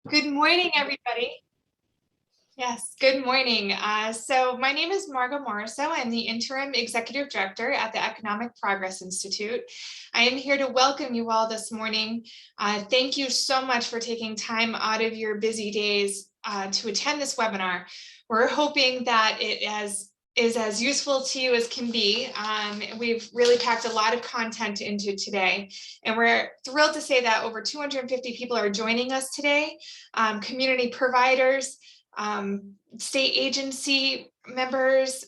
Good morning, everybody. Yes, good morning. So my name is Margot Morriso. I'm the Interim Executive Director at the Economic Progress Institute. I am here to welcome you all this morning. Thank you so much for taking time out of your busy days to attend this webinar. We're hoping that it is as useful to you as can be. We've really packed a lot of content into today, and we're thrilled to say that over 250 people are joining us today, community providers, state agency members,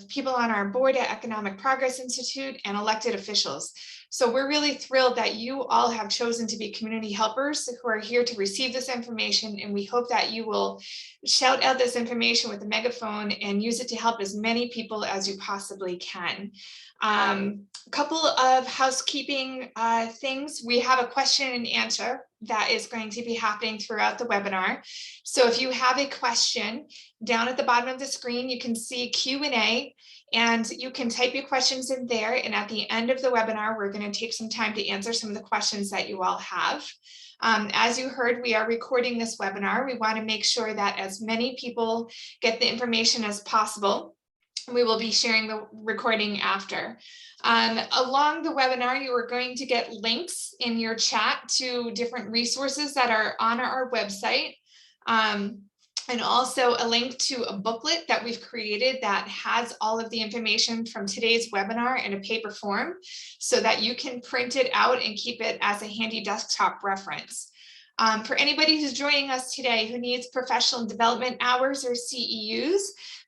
people on our board at Economic Progress Institute, and elected officials. So we're really thrilled that you all have chosen to be community helpers who are here to receive this information, and we hope that you will shout out this information with a megaphone and use it to help as many people as you possibly can. A couple of housekeeping things. We have a question and answer that is going to be happening throughout the webinar. So if you have a question, down at the bottom of the screen, you can see Q&A, and you can type your questions in there. And at the end of the webinar, we're going to take some time to answer some of the questions that you all have. As you heard, we are recording this webinar. We want to make sure that as many people get the information as possible. We will be sharing the recording after. Along the webinar, you are going to get links in your chat to different resources that are on our website. And also a link to a booklet that we've created that has all of the information from today's webinar in a paper form so that you can print it out and keep it as a handy desktop reference. For anybody who's joining us today who needs professional development hours or CEUs,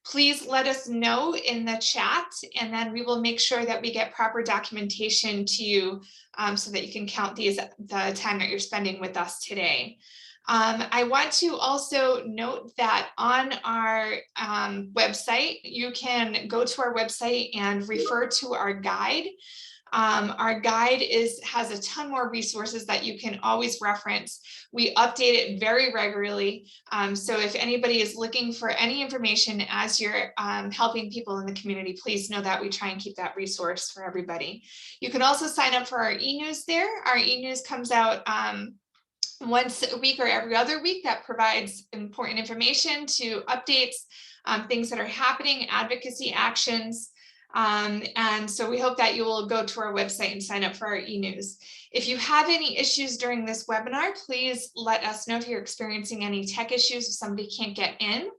please let us know in the chat, and then we will make sure that we get proper documentation to you so that you can count the time that you're spending with us today. I want to also note that on our website, you can go to our website and refer to our guide. Our guide has a ton more resources that you can always reference. We update it very regularly. So if anybody is looking for any information as you're helping people in the community, please know that we try and keep that resource for everybody. You can also sign up for our e-news there. Our e-news comes out once a week or every other week that provides important information to updates, things that are happening, advocacy actions. And so we hope that you will go to our website and sign up for our e-news. If you have any issues during this webinar, please let us know if you're experiencing any tech issues, if somebody can't get in,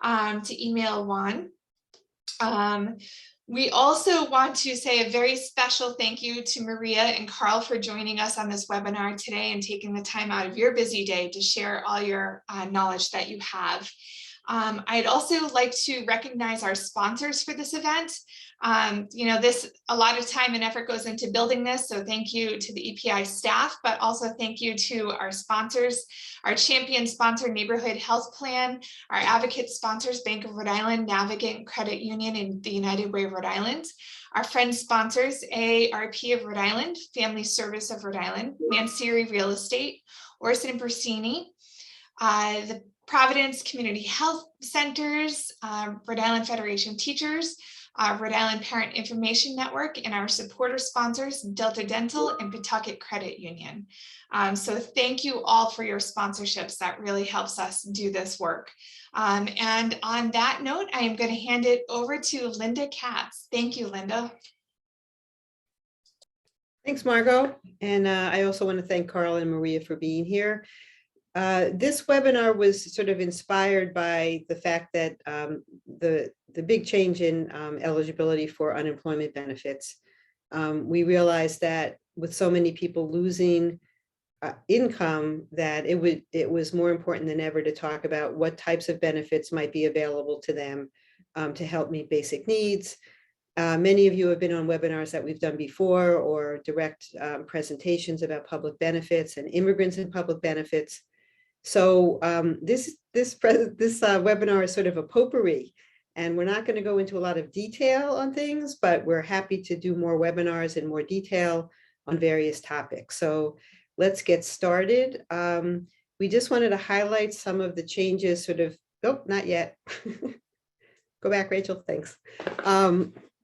to email Juan. We also want to say a very special thank you to Maria and Carl for joining us on this webinar today and taking the time out of your busy day to share all your knowledge that you have. I'd also like to recognize our sponsors for this event. A lot of time and effort goes into building this, so thank you to the EPI staff, but also thank you to our sponsors, our champion sponsor, Neighborhood Health Plan, our advocate sponsors, Bank of Rhode Island, Navigant Credit Union, and the United Way of Rhode Island, our friend sponsors, AARP of Rhode Island, Family Service of Rhode Island, Mansiri Real Estate, Orson and Persini, the Providence Community Health Centers, Rhode Island Federation Teachers, Rhode Island Parent Information Network, and our supporter sponsors, Delta Dental and Pawtucket Credit Union. So thank you all for your sponsorships. That really helps us do this work. And on that note, I am going to hand it over to Linda Katz. Thank you, Linda. Thanks, Margot. And I also want to thank Carl and Maria for being here. This webinar was sort of inspired by the fact that the big change in eligibility for unemployment benefits. We realized that with so many people losing income, that it was more important than ever to talk about what types of benefits might be available to them to help meet basic needs. Many of you have been on webinars that we've done before, or direct presentations about public benefits and immigrants and public benefits. So this webinar is sort of a potpourri, and we're not going to go into a lot of detail on things, but we're happy to do more webinars in more detail on various topics. So let's get started. We just wanted to highlight some of the changes, sort of, oh, not yet. Go back, Rachel, thanks.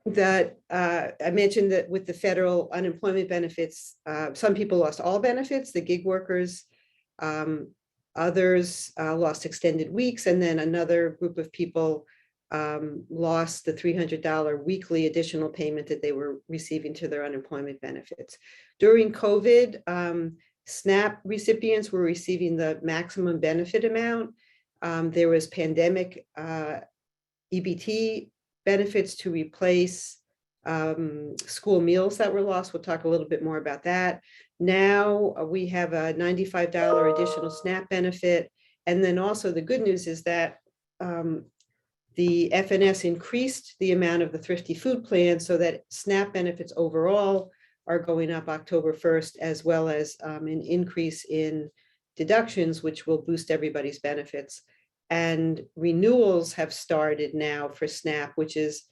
That I mentioned that with the federal unemployment benefits, some people lost all benefits. The gig workers Others lost extended weeks, and then another group of people lost the $300 weekly additional payment that they were receiving to their unemployment benefits. During COVID, SNAP recipients were receiving the maximum benefit amount. There was pandemic EBT benefits to replace school meals that were lost. We'll talk a little bit more about that. Now we have a $95 additional SNAP benefit. And then also the good news is that the FNS increased the amount of the thrifty food plan so that SNAP benefits overall are going up October 1st, as well as an increase in deductions, which will boost everybody's benefits. And renewals have started now for SNAP, which is,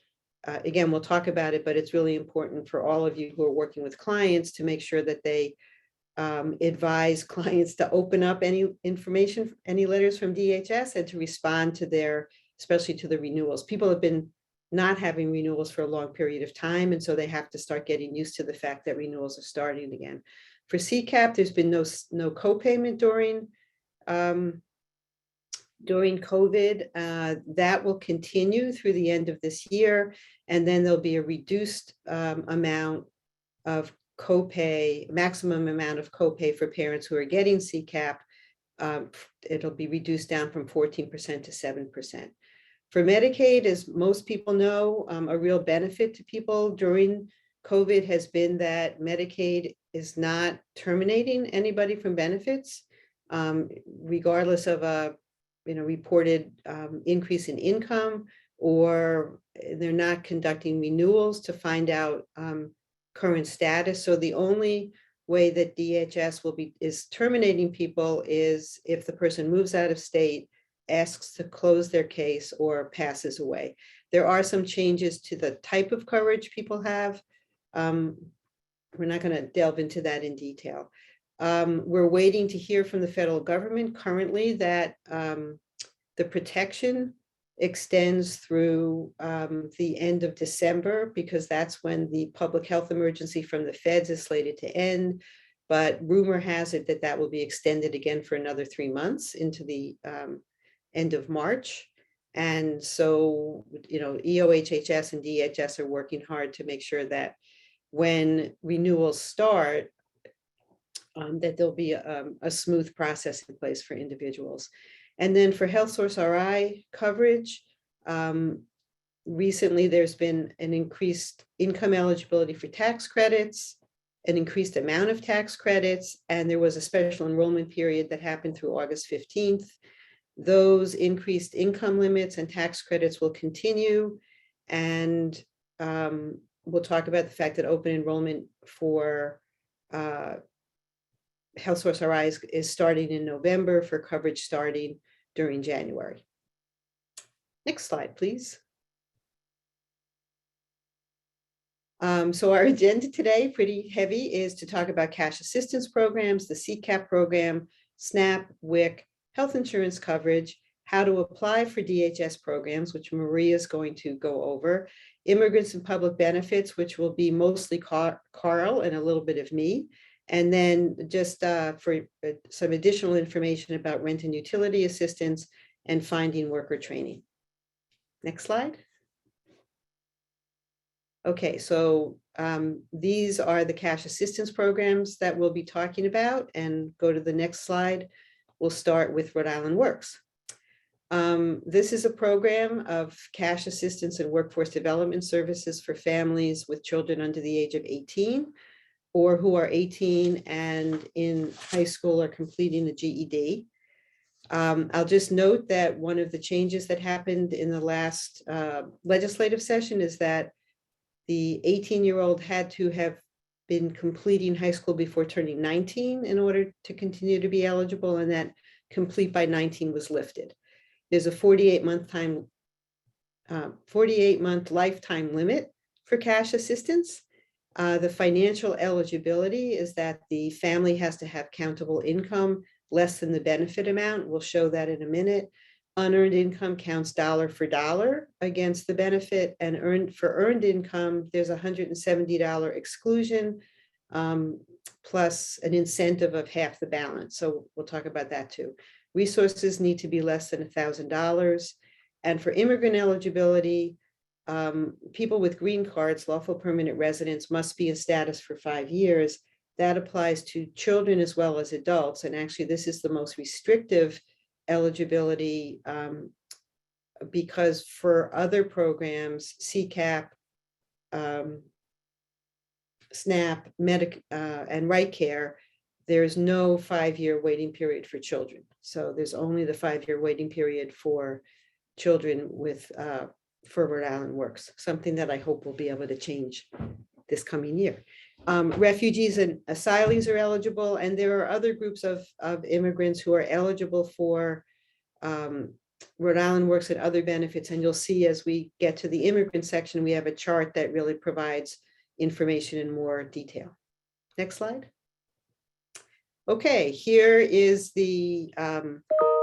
again, we'll talk about it, but it's really important for all of you who are working with clients to make sure that they advise clients to open up any information, any letters from DHS, and to respond to their, especially to the renewals. People have been not having renewals for a long period of time, and so they have to start getting used to the fact that renewals are starting again. For CCAP, there's been no co-payment during COVID. That will continue through the end of this year, and then there'll be a reduced amount of copay, maximum amount of copay for parents who are getting CCAP. It'll be reduced down from 14% to 7%. For Medicaid, as most people know, a real benefit to people during COVID has been that Medicaid is not terminating anybody from benefits, regardless of a reported increase in income, or they're not conducting renewals to find out current status. So the only way that DHS is terminating people is if the person moves out of state, asks to close their case, or passes away. There are some changes to the type of coverage people have. We're not going to delve into that in detail. We're waiting to hear from the federal government currently that the protection extends through the end of December, because that's when the public health emergency from the feds is slated to end. But rumor has it that that will be extended again for another 3 months into the end of March. And so, EOHHS and DHS are working hard to make sure that when renewals start, that there'll be a smooth process in place for individuals. And then for Health Source RI coverage, recently there's been an increased income eligibility for tax credits, an increased amount of tax credits, and there was a special enrollment period that happened through August 15th. Those increased income limits and tax credits will continue. And we'll talk about the fact that open enrollment for Health Source RI is starting in November, for coverage starting during January. Next slide, please. So our agenda today, pretty heavy, is to talk about cash assistance programs, the CCAP program, SNAP, WIC, health insurance coverage, how to apply for DHS programs, which Maria is going to go over, immigrants and public benefits, which will be mostly Carl and a little bit of me. And then just for some additional information about rent and utility assistance and finding worker training. Next slide. Okay, so these are the cash assistance programs that we'll be talking about, and go to the next slide. We'll start with Rhode Island Works. This is a program of cash assistance and workforce development services for families with children under the age of 18, or who are 18 and in high school or completing a GED. I'll just note that one of the changes that happened in the last legislative session is that the 18-year-old had to have been completing high school before turning 19 in order to continue to be eligible, and that complete by 19 was lifted. There's a 48-month lifetime limit for cash assistance. The financial eligibility is that the family has to have countable income less than the benefit amount. We'll show that in a minute. Unearned income counts dollar for dollar against the benefit, and earned income, there's a $170 exclusion, plus an incentive of half the balance. So we'll talk about that too. resources need to be less than $1,000. And for immigrant eligibility, people with green cards, lawful permanent residents, must be in status for 5 years. That applies to children as well as adults. And actually, this is the most restrictive eligibility because for other programs, CCAP, SNAP, and Right Care, there's no 5-year waiting period for children. So there's only the 5-year waiting period for children with for Rhode Island Works, something that I hope will be able to change this coming year. Refugees and asylees are eligible, and there are other groups of immigrants who are eligible for Rhode Island Works and other benefits. And you'll see as we get to the immigrant section, we have a chart that really provides information in more detail. Next slide. Okay, here is the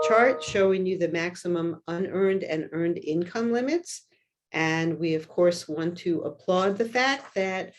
chart showing you the maximum unearned and earned income limits. And we, of course, want to applaud the fact that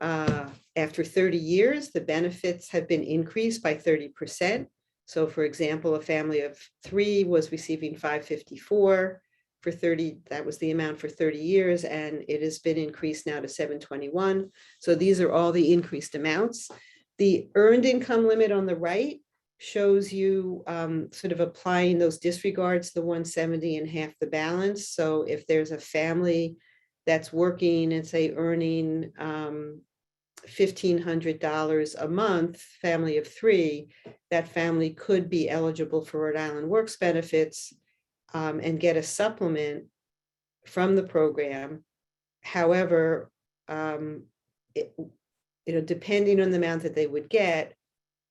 after 30 years, the benefits have been increased by 30%. So for example, a family of 3 was receiving $554 for 30, that was the amount for 30 years, and it has been increased now to $721. So these are all the increased amounts. The earned income limit on the right shows you sort of applying those disregards, the 170 and half the balance. So if there's a family that's working and say earning $1,500 a month, family of 3, that family could be eligible for Rhode Island Works benefits and get a supplement from the program. However, depending on the amount that they would get,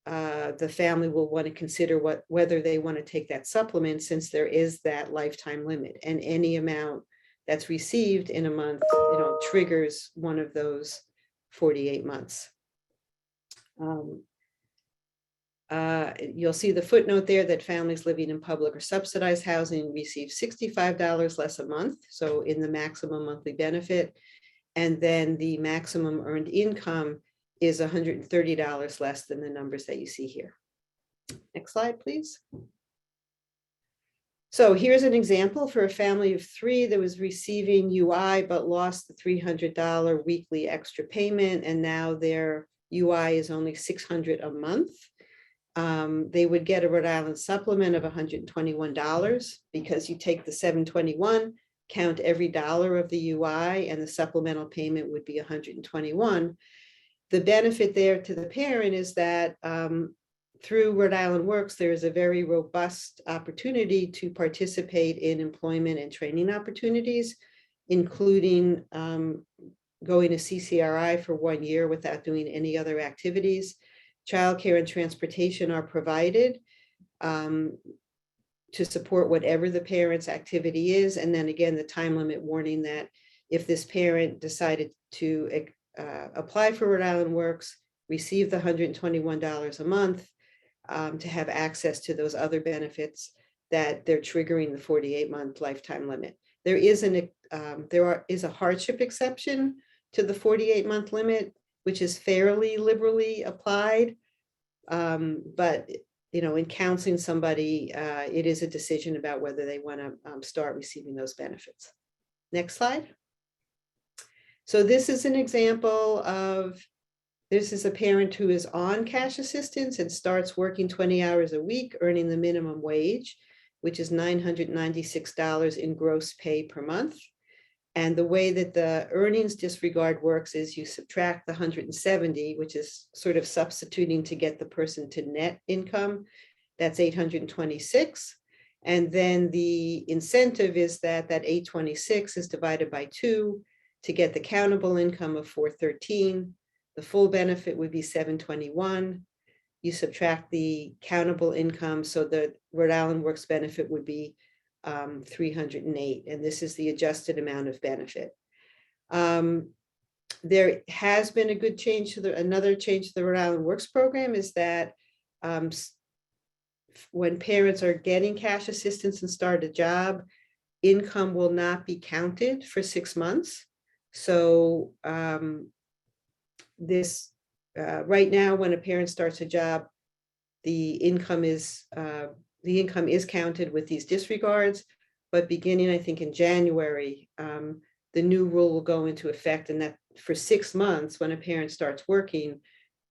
the family will want to consider whether they want to take that supplement, since there is that lifetime limit, and any amount that's received in a month, triggers one of those 48 months. You'll see the footnote there that families living in public or subsidized housing receive $65 less a month, so in the maximum monthly benefit, and then the maximum earned income is $130 less than the numbers that you see here. Next slide, please. So here's an example for a family of 3 that was receiving UI but lost the $300 weekly extra payment, and now their UI is only $600 a month. They would get a Rhode Island supplement of $121 because you take the $721, count every dollar of the UI, and the supplemental payment would be $121. The benefit there to the parent is that through Rhode Island Works, there is a very robust opportunity to participate in employment and training opportunities, including going to CCRI for 1 year without doing any other activities. Childcare and transportation are provided to support whatever the parent's activity is. And then again, the time limit warning that if this parent decided to apply for Rhode Island Works, receive the $121 a month to have access to those other benefits, that they're triggering the 48-month lifetime limit. There is a hardship exception to the 48-month limit, which is fairly liberally applied. But in counseling somebody, it is a decision about whether they want to start receiving those benefits. Next slide. So this is an example of, this is a parent who is on cash assistance and starts working 20 hours a week, earning the minimum wage, which is $996 in gross pay per month. And the way that the earnings disregard works is you subtract the 170, which is sort of substituting to get the person to net income. That's 826. And then the incentive is that 826 is divided by 2 to get the countable income of 413. The full benefit would be 721. You subtract the countable income, so the Rhode Island Works benefit would be 308, and this is the adjusted amount of benefit. There has been a good change to another change to the Rhode Island Works program is that when parents are getting cash assistance and start a job, income will not be counted for 6 months. So right now, when a parent starts a job, the income is the income is counted with these disregards, but beginning, I think, in January, the new rule will go into effect, and that for 6 months, when a parent starts working,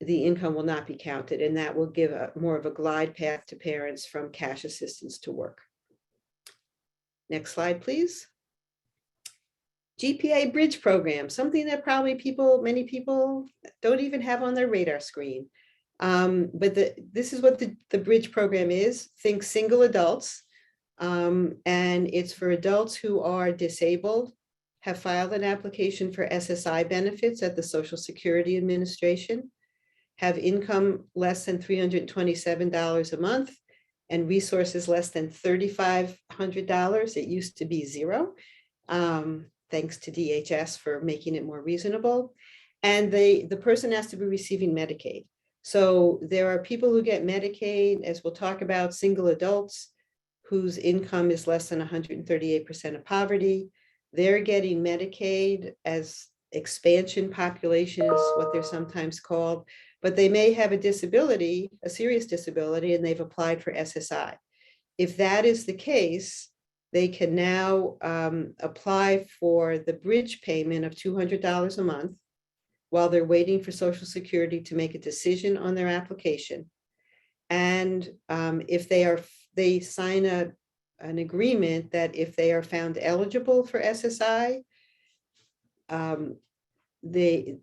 the income will not be counted, and that will give more of a glide path to parents from cash assistance to work. Next slide, please. GPA bridge program, something that probably many people don't even have on their radar screen. But this is what the bridge program is. Think single adults, and it's for adults who are disabled, have filed an application for SSI benefits at the Social Security Administration, have income less than $327 a month, and resources less than $3,500. It used to be zero. Thanks to DHS for making it more reasonable. And the person has to be receiving Medicaid. So there are people who get Medicaid, as we'll talk about, single adults whose income is less than 138% of poverty. They're getting Medicaid as expansion population is what they're sometimes called, but they may have a disability, a serious disability, and they've applied for SSI. If that is the case, they can now apply for the bridge payment of $200 a month while they're waiting for Social Security to make a decision on their application. And if they sign an agreement that if they are found eligible for SSI, they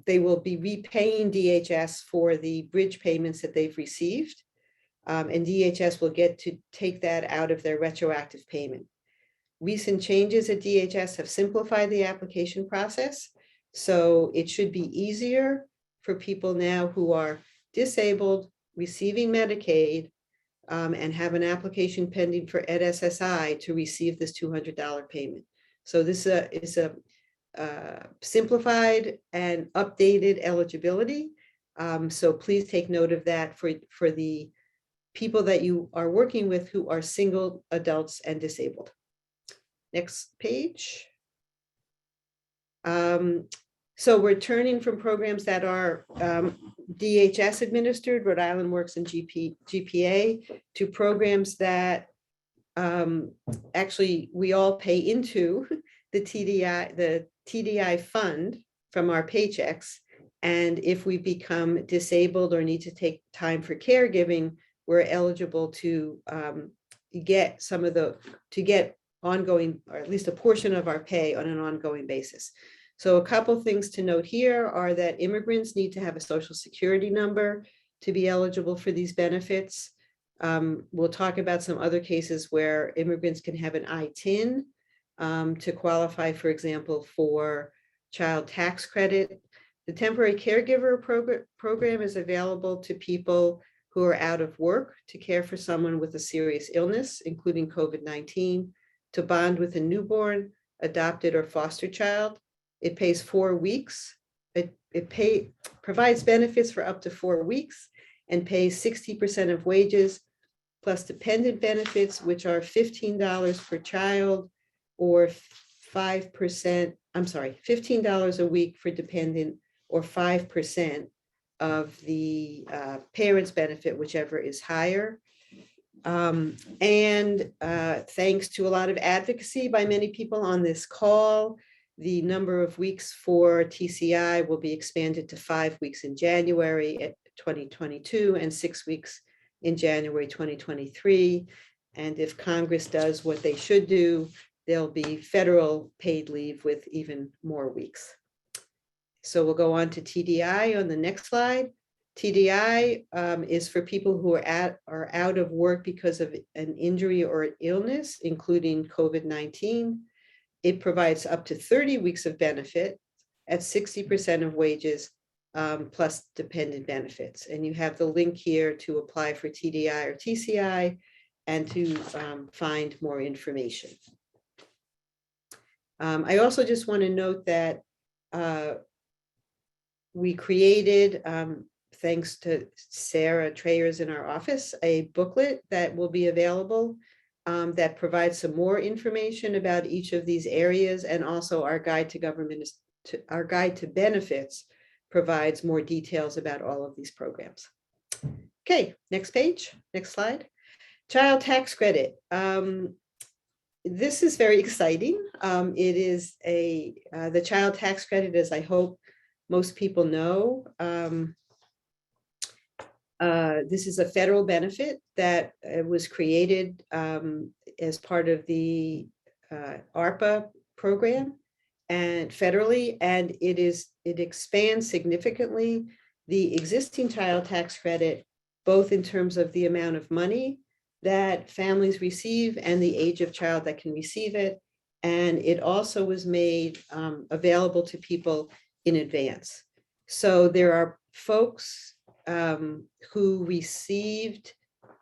will be repaying DHS for the bridge payments that they've received. And DHS will get to take that out of their retroactive payment. Recent changes at DHS have simplified the application process, so it should be easier for people now who are disabled, receiving Medicaid, and have an application pending for SSI to receive this $200 payment. So this is a simplified and updated eligibility. So please take note of that for the people that you are working with who are single adults and disabled. Next page. So we're turning from programs that are DHS administered, Rhode Island Works and GPA, to programs that actually we all pay into the TDI fund from our paychecks. And if we become disabled or need to take time for caregiving, we're eligible to get ongoing, or at least a portion of our pay on an ongoing basis. So a couple things to note here are that immigrants need to have a Social Security number to be eligible for these benefits. We'll talk about some other cases where immigrants can have an ITIN to qualify, for example, for child tax credit. The temporary caregiver program is available to people who are out of work to care for someone with a serious illness, including COVID-19, to bond with a newborn, adopted, or foster child. It pays 4 weeks. It provides benefits for up to 4 weeks and pays 60% of wages plus dependent benefits, which are $15 per child or 5%, $15 a week for dependent or 5% of the parents' benefit, whichever is higher. Thanks to a lot of advocacy by many people on this call, the number of weeks for TCI will be expanded to 5 weeks in January 2022 and 6 weeks in January 2023. And if Congress does what they should do, there'll be federal paid leave with even more weeks. So we'll go on to TDI on the next slide. TDI is for people who are out of work because of an injury or an illness, including COVID-19. It provides up to 30 weeks of benefit at 60% of wages plus dependent benefits. And you have the link here to apply for TDI or TCI and to find more information. I also just want to note that we created, thanks to Sarah Trayers in our office, a booklet that will be available that provides some more information about each of these areas, and also our guide to benefits provides more details about all of these programs. Okay, next page, next slide. Child tax credit. This is very exciting. It is the child tax credit, as I hope most people know. This is a federal benefit that was created as part of the ARPA program and federally, and it expands significantly the existing child tax credit, both in terms of the amount of money that families receive and the age of child that can receive it. And it also was made available to people in advance. So there are folks who received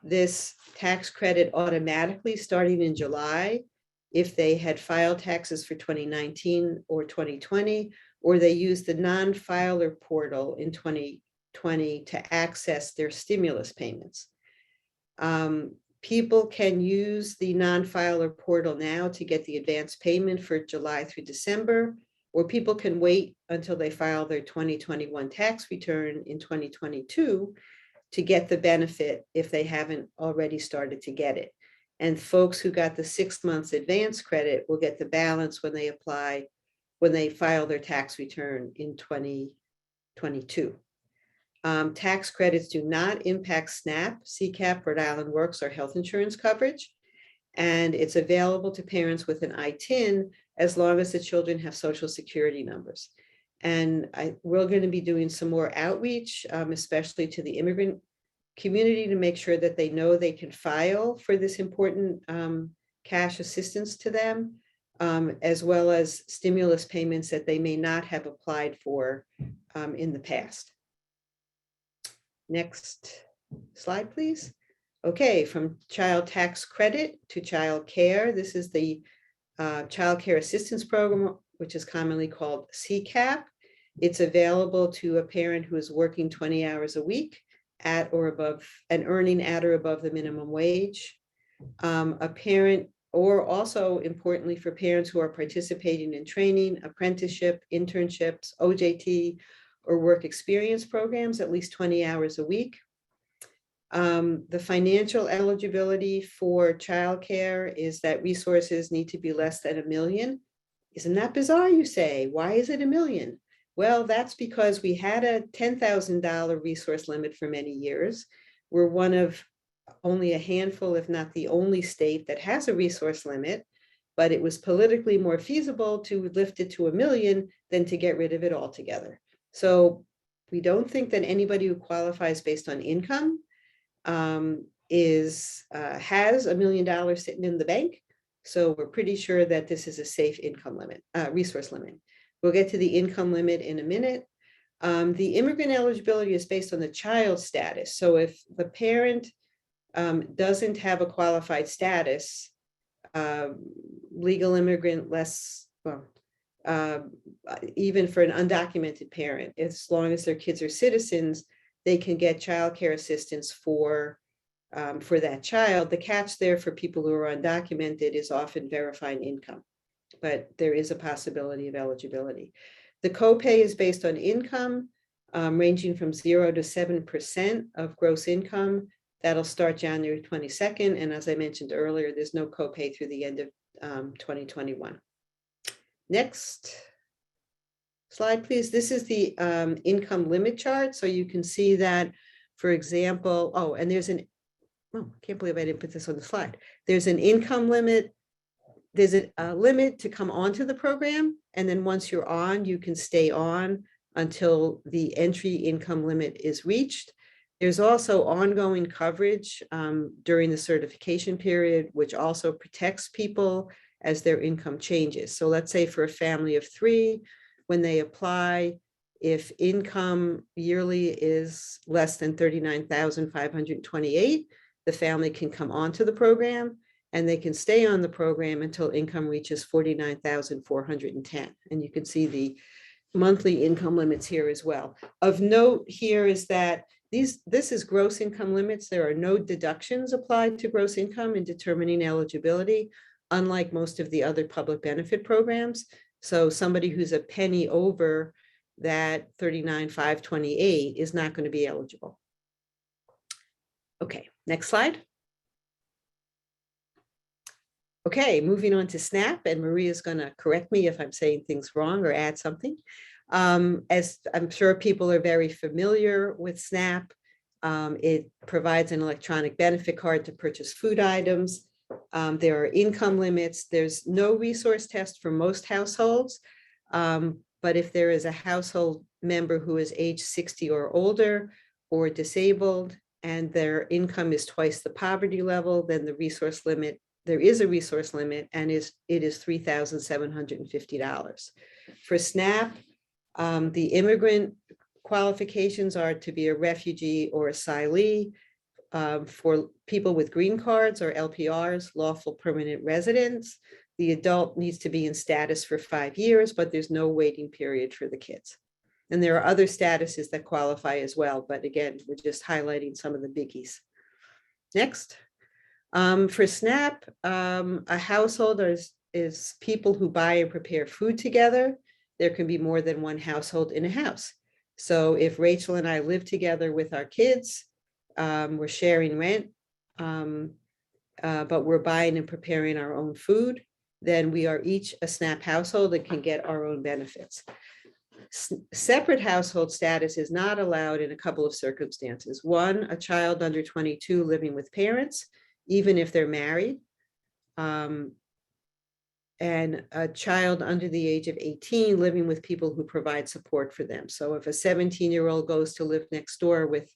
this tax credit automatically starting in July if they had filed taxes for 2019 or 2020, or they used the non-filer portal in 2020 to access their stimulus payments. People can use the non-filer portal now to get the advance payment for July through December, or people can wait until they file their 2021 tax return in 2022 to get the benefit if they haven't already started to get it. And folks who got the 6 months advance credit will get the balance when they file their tax return in 2022. Tax credits do not impact SNAP, CCAP, Rhode Island Works, or health insurance coverage. And it's available to parents with an ITIN as long as the children have social security numbers. And we're going to be doing some more outreach, especially to the immigrant community, to make sure that they know they can file for this important cash assistance to them, as well as stimulus payments that they may not have applied for in the past. Next slide, please. Okay, from child tax credit to child care. This is the Child Care Assistance Program, which is commonly called CCAP. It's available to a parent who is working 20 hours a week at or above and earning at or above the minimum wage. A parent, or also importantly for parents who are participating in training, apprenticeship, internships, OJT, or work experience programs, at least 20 hours a week. The financial eligibility for childcare is that resources need to be less than $1 million. Isn't that bizarre, you say? Why is it $1 million? Well, that's because we had a $10,000 resource limit for many years. We're one of only a handful, if not the only state that has a resource limit, but it was politically more feasible to lift it to $1 million than to get rid of it altogether. So we don't think that anybody who qualifies based on income has $1 million sitting in the bank. So we're pretty sure that this is a safe income limit, resource limit. We'll get to the income limit in a minute. The immigrant eligibility is based on the child status. So if the parent doesn't have a qualified status, legal immigrant, even for an undocumented parent, as long as their kids are citizens, they can get child care assistance for that child. The catch there for people who are undocumented is often verifying income, but there is a possibility of eligibility. The copay is based on income, ranging from 0 to 7% of gross income. That'll start January 22nd. And as I mentioned earlier, there's no copay through the end of 2021. Next slide, please. This is the income limit chart. So you can see that, for example, I can't believe I didn't put this on the slide. There's an income limit. There's a limit to come onto the program. And then once you're on, you can stay on until the entry income limit is reached. There's also ongoing coverage during the certification period, which also protects people as their income changes. So let's say for a family of 3, when they apply, if income yearly is less than $39,528, the family can come onto the program and they can stay on the program until income reaches $49,410. And you can see the monthly income limits here as well. Of note here is that this is gross income limits. There are no deductions applied to gross income in determining eligibility, unlike most of the other public benefit programs. So somebody who's a penny over that $39,528 is not going to be eligible. Okay, next slide. Okay, moving on to SNAP, and Maria's going to correct me if I'm saying things wrong or add something. As I'm sure people are very familiar with SNAP, it provides an electronic benefit card to purchase food items. There are income limits. There's no resource test for most households. But if there is a household member who is age 60 or older or disabled, and their income is twice the poverty level, then the resource limit, there is a resource limit, and it is $3,750. For SNAP, the immigrant qualifications are to be a refugee or asylee. For people with green cards or LPRs, lawful permanent residents, the adult needs to be in status for 5 years, but there's no waiting period for the kids. And there are other statuses that qualify as well, but again, we're just highlighting some of the biggies. Next. For SNAP, a household is people who buy and prepare food together. There can be more than one household in a house. So if Rachel and I live together with our kids, we're sharing rent, but we're buying and preparing our own food, then we are each a SNAP household and can get our own benefits. Separate household status is not allowed in a couple of circumstances. One, a child under 22 living with parents, even if they're married, and a child under the age of 18 living with people who provide support for them. So if a 17-year-old goes to live next door with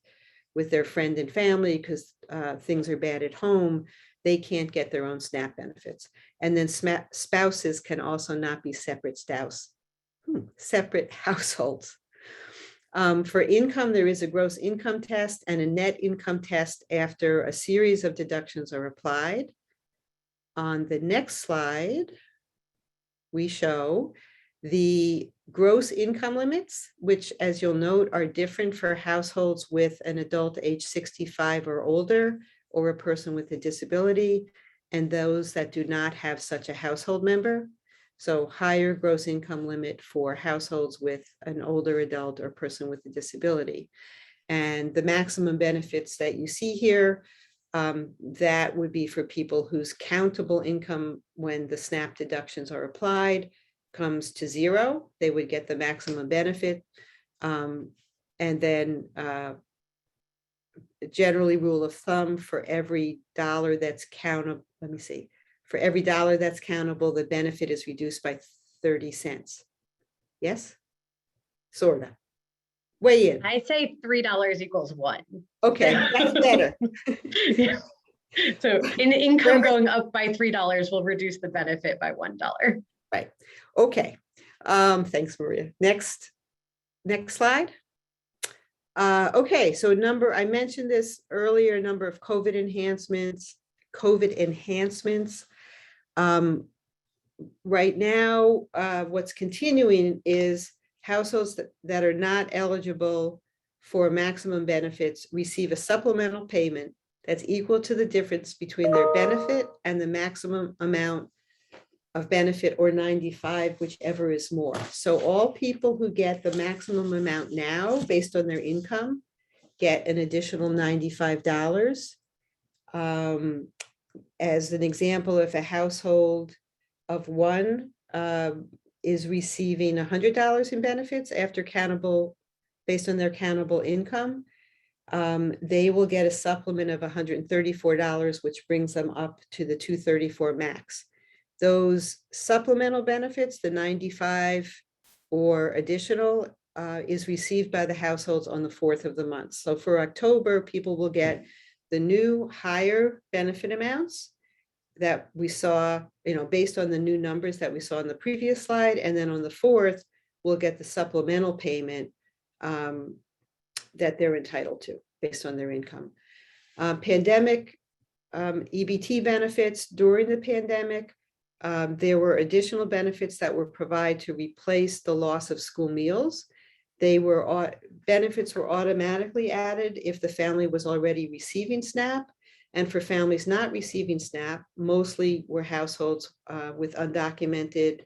their friend and family because things are bad at home, they can't get their own SNAP benefits. And then spouses can also not be separate separate households. For income, there is a gross income test and a net income test after a series of deductions are applied. On the next slide, we show the gross income limits, which, as you'll note, are different for households with an adult age 65 or older, or a person with a disability, and those that do not have such a household member. So higher gross income limit for households with an older adult or person with a disability. And the maximum benefits that you see here, that would be for people whose countable income when the SNAP deductions are applied comes to zero. They would get the maximum benefit. And then generally rule of thumb, for every dollar that's countable, for every dollar that's countable, the benefit is reduced by 30 cents. Yes? Sort of. Weigh in. I say $3 equals 1. Okay, that's better. Yeah. So in income going up by $3 will reduce the benefit by $1. Right. Okay. Thanks, Maria. Next slide. Okay, so I mentioned this earlier, number of COVID enhancements. Right now, what's continuing is households that are not eligible for maximum benefits receive a supplemental payment that's equal to the difference between their benefit and the maximum amount of benefit, or 95, whichever is more. So all people who get the maximum amount now based on their income get an additional $95. As an example, if a household of one is receiving $100 in benefits after countable, based on their countable income, they will get a supplement of $134, which brings them up to the $234 max. Those supplemental benefits, the 95 or additional, is received by the households on the 4th of the month. So for October, people will get the new higher benefit amounts that we saw, based on the new numbers that we saw in the previous slide. And then on the 4th, we'll get the supplemental payment that they're entitled to based on their income. Pandemic EBT benefits during the pandemic. There were additional benefits that were provided to replace the loss of school meals. Benefits were automatically added if the family was already receiving SNAP. And for families not receiving SNAP, mostly were households with undocumented,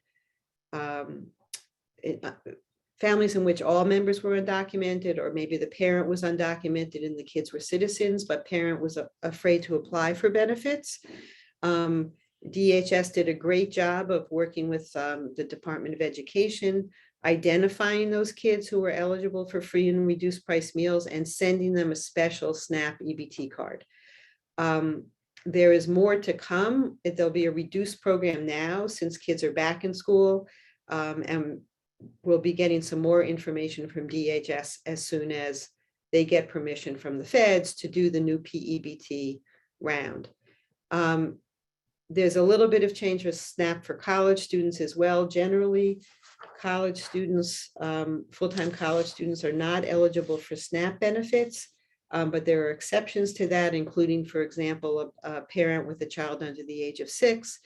families in which all members were undocumented, or maybe the parent was undocumented and the kids were citizens, but parent was afraid to apply for benefits. DHS did a great job of working with the Department of Education, identifying those kids who were eligible for free and reduced price meals and sending them a special SNAP EBT card. There is more to come. There'll be a reduced program now since kids are back in school, and we'll be getting some more information from DHS as soon as they get permission from the feds to do the new PEBT round. There's a little bit of change with SNAP for college students as well. Generally, college students, full-time college students are not eligible for SNAP benefits, but there are exceptions to that, including, for example, a parent with a child under the age of 6.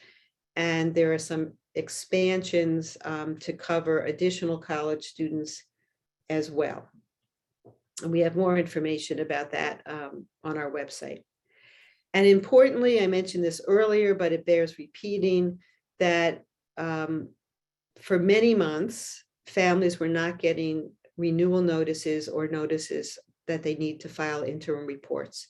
And there are some expansions to cover additional college students as well. And we have more information about that on our website. And importantly, I mentioned this earlier, but it bears repeating that for many months, families were not getting renewal notices or notices that they need to file interim reports.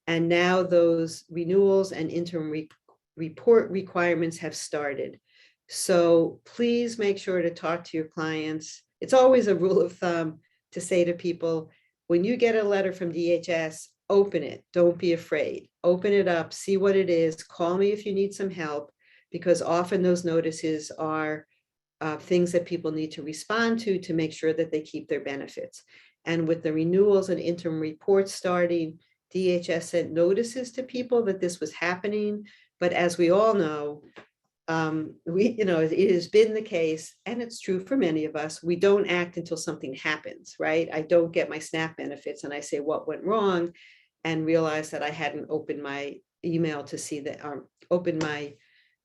And now those renewals and interim report requirements have started. So please make sure to talk to your clients. It's always a rule of thumb to say to people, when you get a letter from DHS, open it. Don't be afraid. Open it up, see what it is. Call me if you need some help, because often those notices are things that people need to respond to make sure that they keep their benefits. And with the renewals and interim reports starting, DHS sent notices to people that this was happening. But as we all know, it has been the case, and it's true for many of us, we don't act until something happens, right? I don't get my SNAP benefits and I say what went wrong and realize that I hadn't opened my email to see that, or opened my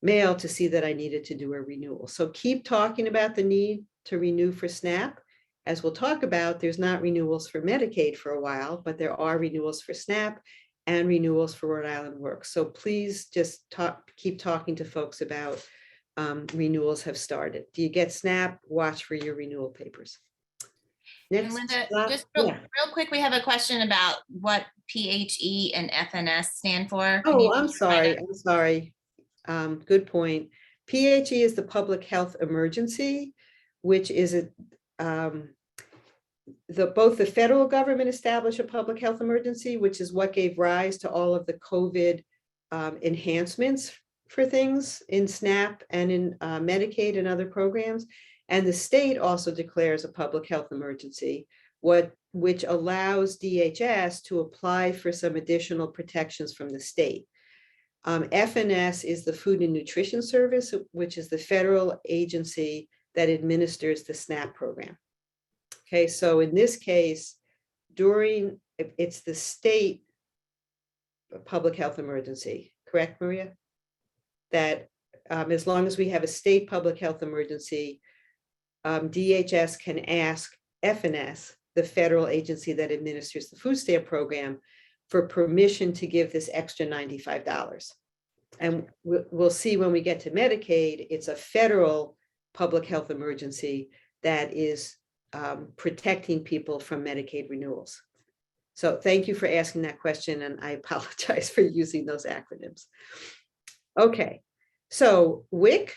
mail to see that I needed to do a renewal. So keep talking about the need to renew for SNAP. As we'll talk about, there's not renewals for Medicaid for a while, but there are renewals for SNAP and renewals for Rhode Island Work. So please just keep talking to folks about renewals have started. Do you get SNAP? Watch for your renewal papers. And Linda, just real quick, we have a question about what PHE and FNS stand for. Oh, I'm sorry. Good point. PHE is the public health emergency, which is both the federal government established a public health emergency, which is what gave rise to all of the COVID enhancements for things in SNAP and in Medicaid and other programs. And the state also declares a public health emergency, which allows DHS to apply for some additional protections from the state. FNS is the Food and Nutrition Service, which is the federal agency that administers the SNAP program. Okay, so in this case, it's the state public health emergency, correct, Maria? That as long as we have a state public health emergency, DHS can ask FNS, the federal agency that administers the food stamp program, for permission to give this extra $95. And we'll see when we get to Medicaid, it's a federal public health emergency that is protecting people from Medicaid renewals. So thank you for asking that question, and I apologize for using those acronyms. Okay, so WIC,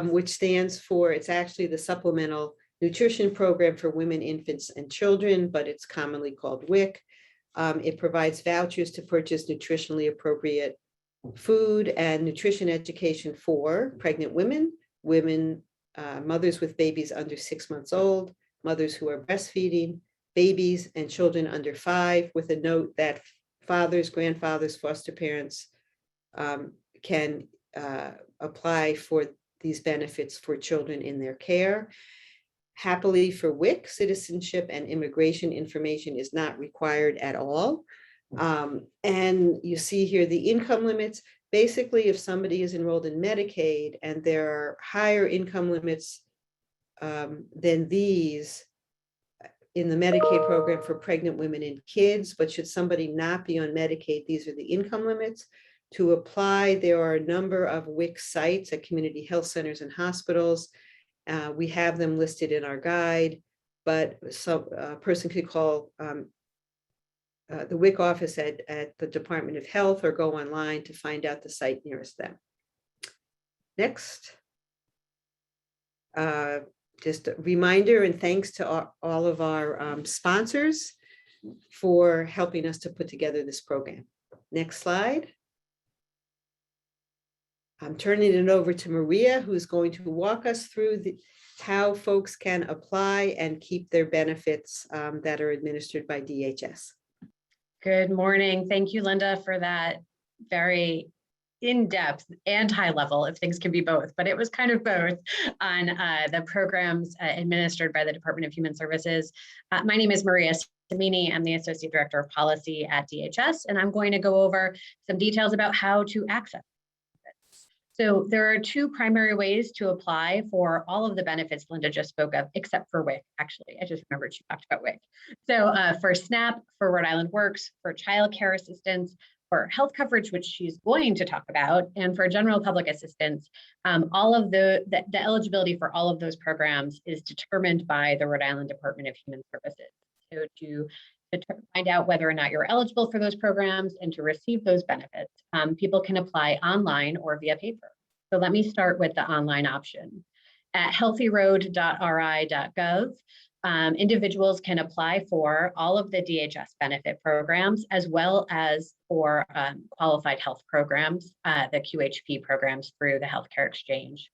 which stands for, it's actually the Supplemental Nutrition Program for Women, Infants, and Children, but it's commonly called WIC. It provides vouchers to purchase nutritionally appropriate food and nutrition education for pregnant women, mothers with babies under 6 months old, mothers who are breastfeeding, babies and children under 5, with a note that fathers, grandfathers, foster parents can apply for these benefits for children in their care. Happily for WIC, citizenship and immigration information is not required at all. And you see here the income limits. Basically, if somebody is enrolled in Medicaid and there are higher income limits than these in the Medicaid program for pregnant women and kids, but should somebody not be on Medicaid, these are the income limits. To apply, there are a number of WIC sites at community health centers and hospitals. We have them listed in our guide, but a person could call the WIC office at the Department of Health or go online to find out the site nearest them. Next. Just a reminder and thanks to all of our sponsors for helping us to put together this program. Next slide. I'm turning it over to Maria, who's going to walk us through how folks can apply and keep their benefits that are administered by DHS. Good morning. Thank you, Linda, for that very in-depth and high level, if things can be both, but it was kind of both, on the programs administered by the Department of Human Services. My name is Maria Samini. I'm the Associate Director of Policy at DHS, and I'm going to go over some details about how to access it. So there are two primary ways to apply for all of the benefits Linda just spoke of, except for WIC, actually. I just remembered she talked about WIC. So for SNAP, for Rhode Island Works, for childcare assistance, for health coverage, which she's going to talk about, and for general public assistance, all of the eligibility for all of those programs is determined by the Rhode Island Department of Human Services. So to find out whether or not you're eligible for those programs and to receive those benefits, people can apply online or via paper. So let me start with the online option. At healthyrhode.ri.gov, individuals can apply for all of the DHS benefit programs, as well as for qualified health programs, the QHP programs through the Healthcare Exchange.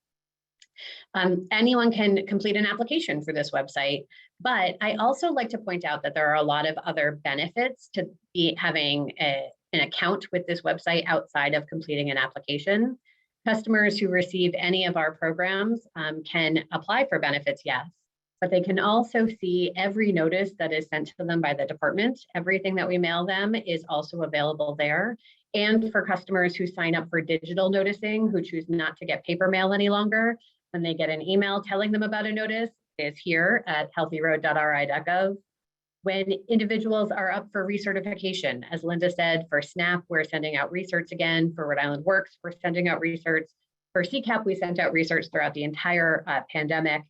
Anyone can complete an application for this website, but I also like to point out that there are a lot of other benefits to be having an account with this website outside of completing an application. Customers who receive any of our programs can apply for benefits, yes, but they can also see every notice that is sent to them by the department. Everything that we mail them is also available there. And for customers who sign up for digital noticing, who choose not to get paper mail any longer, when they get an email telling them about a notice, it is here at healthyrhode.ri.gov. When individuals are up for recertification, as Linda said, for SNAP, we're sending out recerts again. For Rhode Island Works, we're sending out recerts. For CCAP, we sent out recerts throughout the entire pandemic.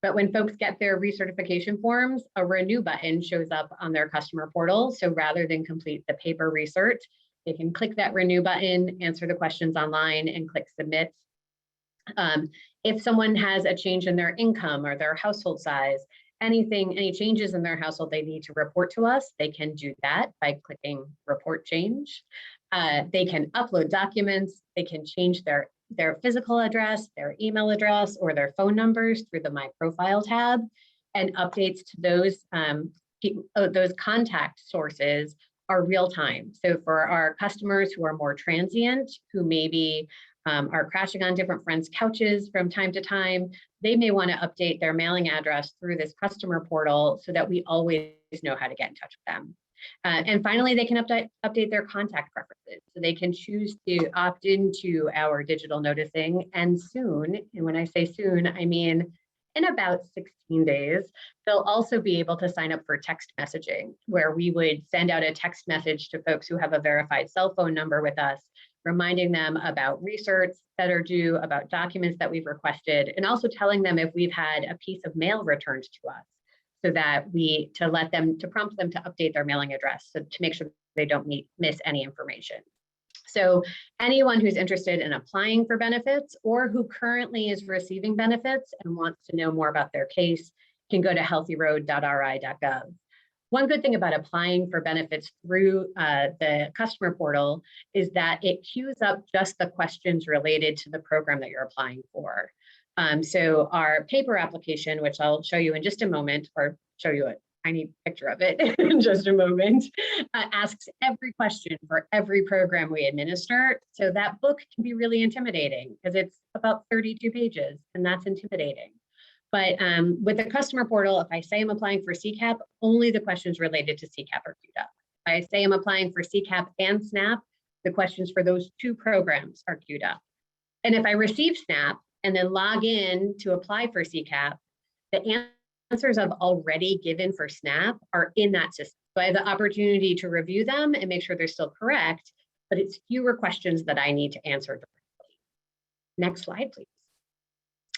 But when folks get their recertification forms, a renew button shows up on their customer portal. So rather than complete the paper recert, they can click that renew button, answer the questions online, and click submit. If someone has a change in their income or their household size, any changes in their household they need to report to us, they can do that by clicking report change. They can upload documents, they can change their physical address, their email address, or their phone numbers through the My Profile tab, and updates to those contact sources are real time. So for our customers who are more transient, who maybe are crashing on different friends' couches from time to time, they may want to update their mailing address through this customer portal so that we always know how to get in touch with them. And finally, they can update their contact preferences. So they can choose to opt into our digital noticing, and soon, and when I say soon, I mean in about 16 days, they'll also be able to sign up for text messaging, where we would send out a text message to folks who have a verified cell phone number with us, reminding them about recerts that are due, about documents that we've requested, and also telling them if we've had a piece of mail returned to us, so that to prompt them to update their mailing address, so to make sure they don't miss any information. So anyone who's interested in applying for benefits or who currently is receiving benefits and wants to know more about their case can go to healthyrhode.ri.gov. One good thing about applying for benefits through the customer portal is that it queues up just the questions related to the program that you're applying for. So our paper application, which I'll show you in just a moment, or show you a tiny picture of it in just a moment, asks every question for every program we administer. So that book can be really intimidating because it's about 32 pages, and that's intimidating. But with the customer portal, if I say I'm applying for CCAP, only the questions related to CCAP are queued up. If I say I'm applying for CCAP and SNAP, the questions for those two programs are queued up. And if I receive SNAP and then log in to apply for CCAP, the answers I've already given for SNAP are in that system. So I have the opportunity to review them and make sure they're still correct, but it's fewer questions that I need to answer directly. Next slide, please.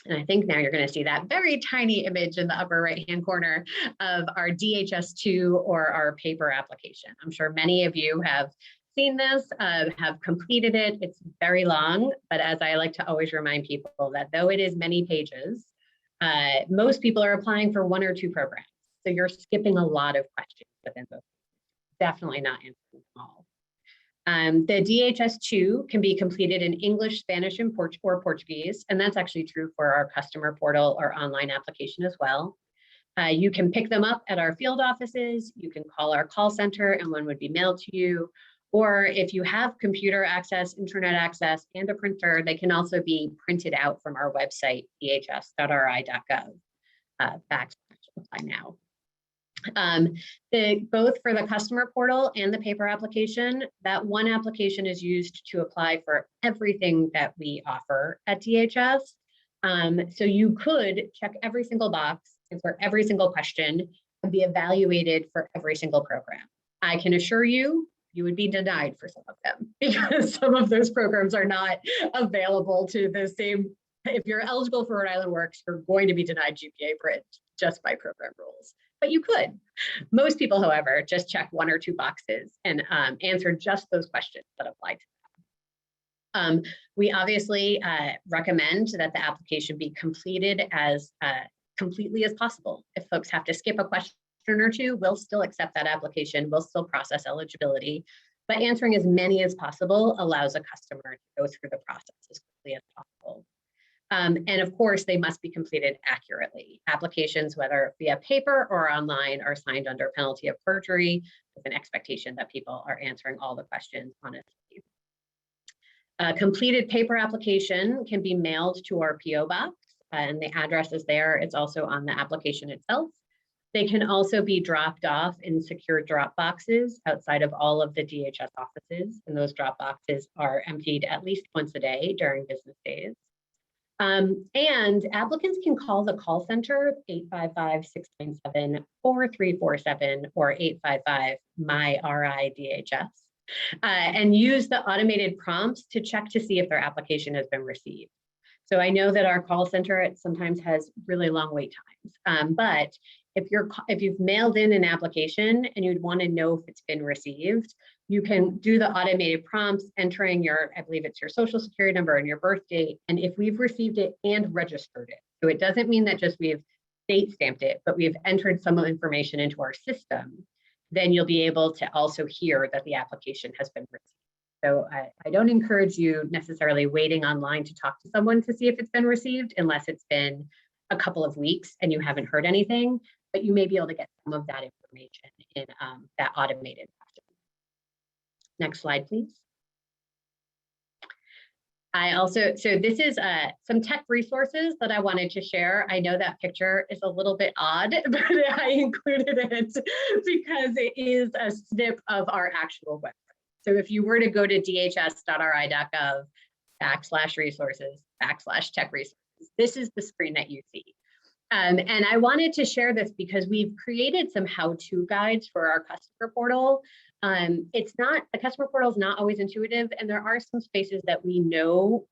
And I think now you're going to see that very tiny image in the upper right-hand corner of our DHS2 or our paper application. I'm sure many of you have seen this, have completed it. It's very long, but as I like to always remind people that though it is many pages, most people are applying for 1 or 2 programs. So you're skipping a lot of questions within those. Definitely not answering them all. The DHS2 can be completed in English, Spanish, and or Portuguese, and that's actually true for our customer portal or online application as well. You can pick them up at our field offices, you can call our call center and one would be mailed to you, or if you have computer access, internet access, and a printer, they can also be printed out from our website, dhs.ri.gov, /apply now. Both for the customer portal and the paper application, that one application is used to apply for everything that we offer at DHS. So you could check every single box, answer every single question, and be evaluated for every single program. I can assure you, you would be denied for some of them because some of those programs are not available to the same. If you're eligible for Rhode Island Works, you're going to be denied GPA Bridge just by program rules. But you could. Most people, however, just check 1 or 2 boxes and answer just those questions that apply to them. We obviously recommend that the application be completed as completely as possible. If folks have to skip a question or 2, we'll still accept that application, we'll still process eligibility, but answering as many as possible allows a customer to go through the process as quickly as possible. And of course, they must be completed accurately. Applications, whether via paper or online, are signed under penalty of perjury with an expectation that people are answering all the questions honestly. A completed paper application can be mailed to our PO box, and the address is there. It's also on the application itself. They can also be dropped off in secure drop boxes outside of all of the DHS offices, and those drop boxes are emptied at least once a day during business days. And applicants can call the call center 855-697-4347 or 855-MY-RI-DHS and use the automated prompts to check to see if their application has been received. So I know that our call center sometimes has really long wait times, but if you've mailed in an application and you'd want to know if it's been received, you can do the automated prompts entering your, I believe it's your social security number and your birth date. And if we've received it and registered it, so it doesn't mean that just we've date stamped it, but we've entered some information into our system, then you'll be able to also hear that the application has been received. So I don't encourage you necessarily waiting online to talk to someone to see if it's been received unless it's been a couple of weeks and you haven't heard anything, but you may be able to get some of that information in that automated fashion. Next slide, please. So this is some tech resources that I wanted to share. I know that picture is a little bit odd, but I included it because it is a snip of our actual website. So if you were to go to dhs.ri.gov/resources/tech resources, this is the screen that you see. And I wanted to share this because we've created some how-to guides for our customer portal. The customer portal is not always intuitive, and there are some spaces that we know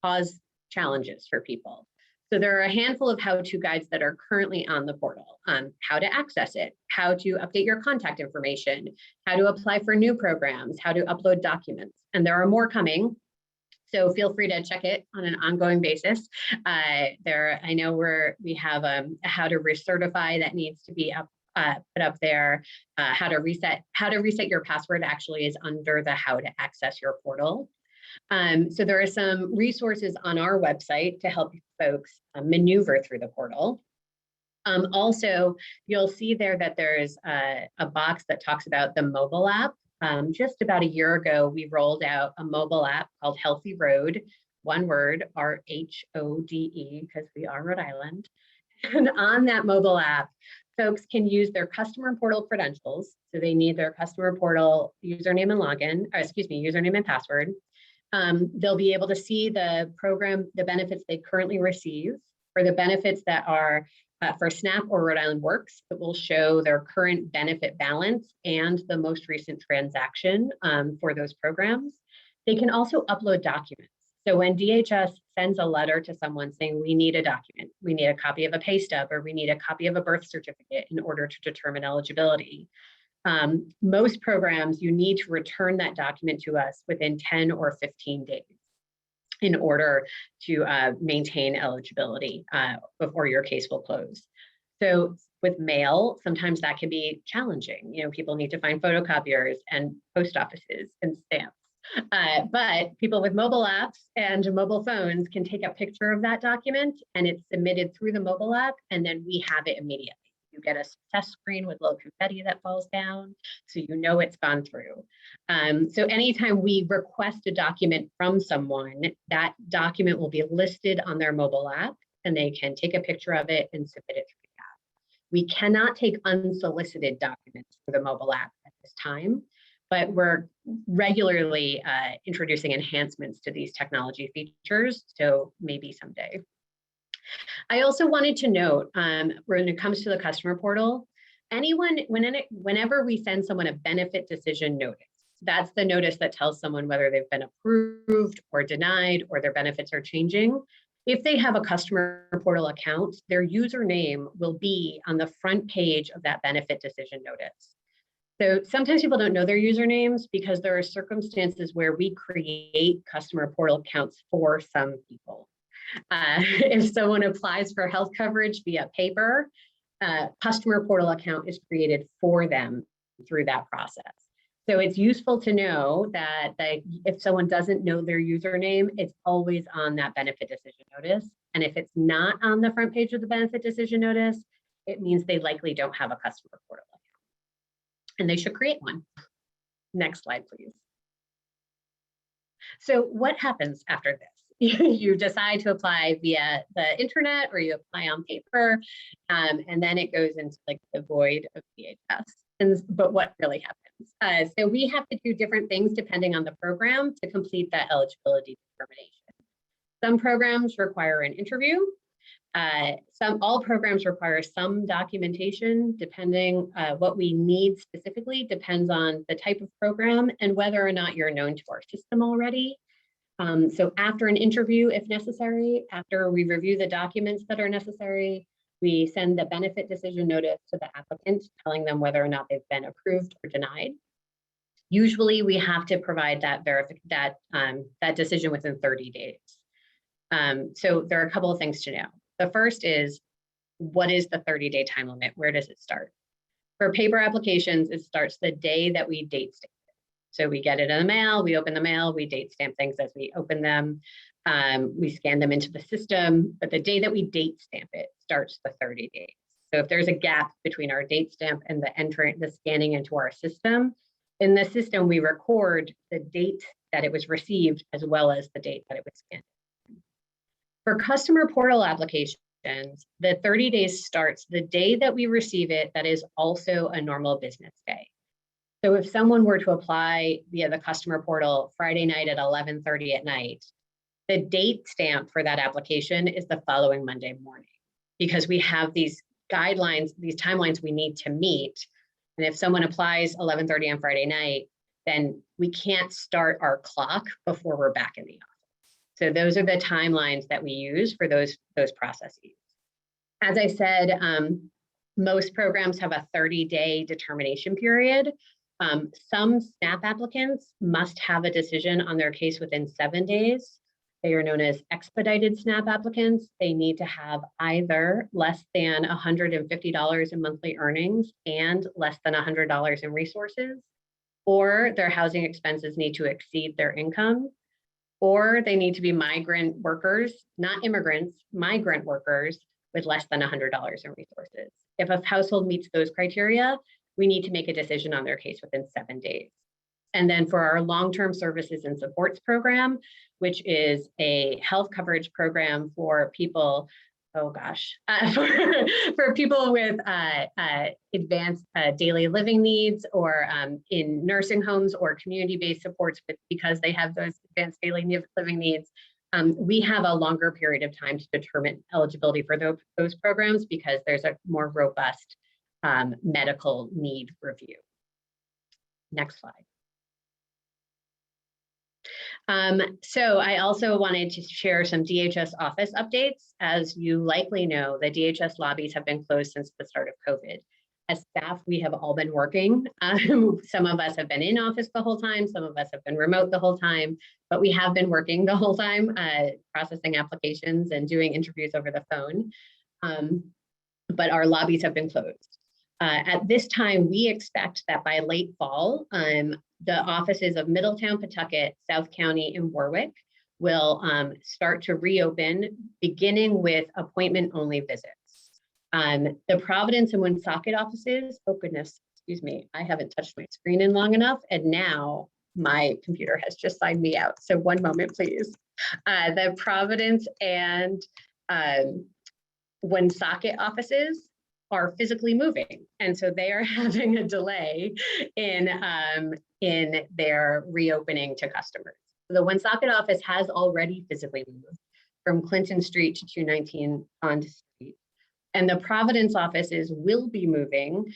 cause challenges for people. So there are a handful of how-to guides that are currently on the portal on how to access it, how to update your contact information, how to apply for new programs, how to upload documents, and there are more coming. So feel free to check it on an ongoing basis. I know we have a how to recertify that needs to be put up there. How to reset your password actually is under the how to access your portal. So there are some resources on our website to help folks maneuver through the portal. Also, you'll see there that there's a box that talks about the mobile app. Just about a year ago, we rolled out a mobile app called Healthy Rhode, one word, RHODE, because we are Rhode Island. And on that mobile app, folks can use their customer portal credentials. So they need their customer portal username and username and password. They'll be able to see the benefits they currently receive. For the benefits that are for SNAP or Rhode Island Works, it will show their current benefit balance and the most recent transaction for those programs. They can also upload documents. So when DHS sends a letter to someone saying, we need a document, we need a copy of a pay stub, or we need a copy of a birth certificate in order to determine eligibility, Most programs, you need to return that document to us within 10 or 15 days in order to maintain eligibility before your case will close. So with mail, sometimes that can be challenging. You know, people need to find photocopiers and post offices and stamps. But people with mobile apps and mobile phones can take a picture of that document and it's submitted through the mobile app, and then we have it immediately. You get a success screen with little confetti that falls down, so you know it's gone through. So anytime we request a document from someone, that document will be listed on their mobile app, and they can take a picture of it and submit it through the app. We cannot take unsolicited documents through the mobile app at this time, but we're regularly introducing enhancements to these technology features, so maybe someday. I also wanted to note, when it comes to the customer portal, whenever we send someone a benefit decision notice, that's the notice that tells someone whether they've been approved or denied or their benefits are changing. If they have a customer portal account, their username will be on the front page of that benefit decision notice. So sometimes people don't know their usernames because there are circumstances where we create customer portal accounts for some people. If someone applies for health coverage via paper, customer portal account is created for them through that process. So it's useful to know that if someone doesn't know their username, it's always on that benefit decision notice. And if it's not on the front page of the benefit decision notice, it means they likely don't have a customer portal account. And they should create one. Next slide, please. So what happens after this? You decide to apply via the internet or you apply on paper, and then it goes into like the void of DHS. But what really happens? So we have to do different things depending on the program to complete that eligibility determination. Some programs require an interview. All programs require some documentation, depending what we need specifically depends on the type of program and whether or not you're known to our system already. So after an interview, if necessary, after we review the documents that are necessary, we send the benefit decision notice to the applicant, telling them whether or not they've been approved or denied. Usually we have to provide that decision within 30 days. So there are a couple of things to know. The first is, what is the 30-day time limit? Where does it start? For paper applications, it starts the day that we date stamp. So we get it in the mail, we open the mail, we date stamp things as we open them, we scan them into the system, but the day that we date stamp it starts the 30 days. So if there's a gap between our date stamp and the scanning into our system, in the system we record the date that it was received as well as the date that it was scanned. For customer portal applications, the 30 days starts the day that we receive it, that is also a normal business day. So if someone were to apply via the customer portal Friday night at 11:30 at night, the date stamp for that application is the following Monday morning, because we have these guidelines, these timelines we need to meet. And if someone applies 11:30 on Friday night, then we can't start our clock before we're back in the office. So those are the timelines that we use for those processes. As I said, most programs have a 30-day determination period. Some SNAP applicants must have a decision on their case within 7 days. They are known as expedited SNAP applicants. They need to have either less than $150 in monthly earnings and less than $100 in resources, or their housing expenses need to exceed their income, or they need to be migrant workers, not immigrants, migrant workers with less than $100 in resources. If a household meets those criteria, we need to make a decision on their case within 7 days. And then for our long-term services and supports program, which is a health coverage program for people, for people with advanced daily living needs, or in nursing homes or community-based supports because they have those advanced daily living needs, we have a longer period of time to determine eligibility for those programs because there's a more robust medical need review. Next slide. So I also wanted to share some DHS office updates. As you likely know, the DHS lobbies have been closed since the start of COVID. As staff, we have all been working. Some of us have been in office the whole time. Some of us have been remote the whole time, but we have been working the whole time, processing applications and doing interviews over the phone. But our lobbies have been closed. At this time, we expect that by late fall, the offices of Middletown, Pawtucket, South County, and Warwick will start to reopen, beginning with appointment-only visits. The Providence and Woonsocket offices, oh goodness, excuse me, I haven't touched my screen in long enough, and now my computer has just signed me out. So one moment, please. The Providence and Woonsocket offices are physically moving, and so they are having a delay in their reopening to customers. The Woonsocket office has already physically moved from Clinton Street to 219 Pond Street. And the Providence offices will be moving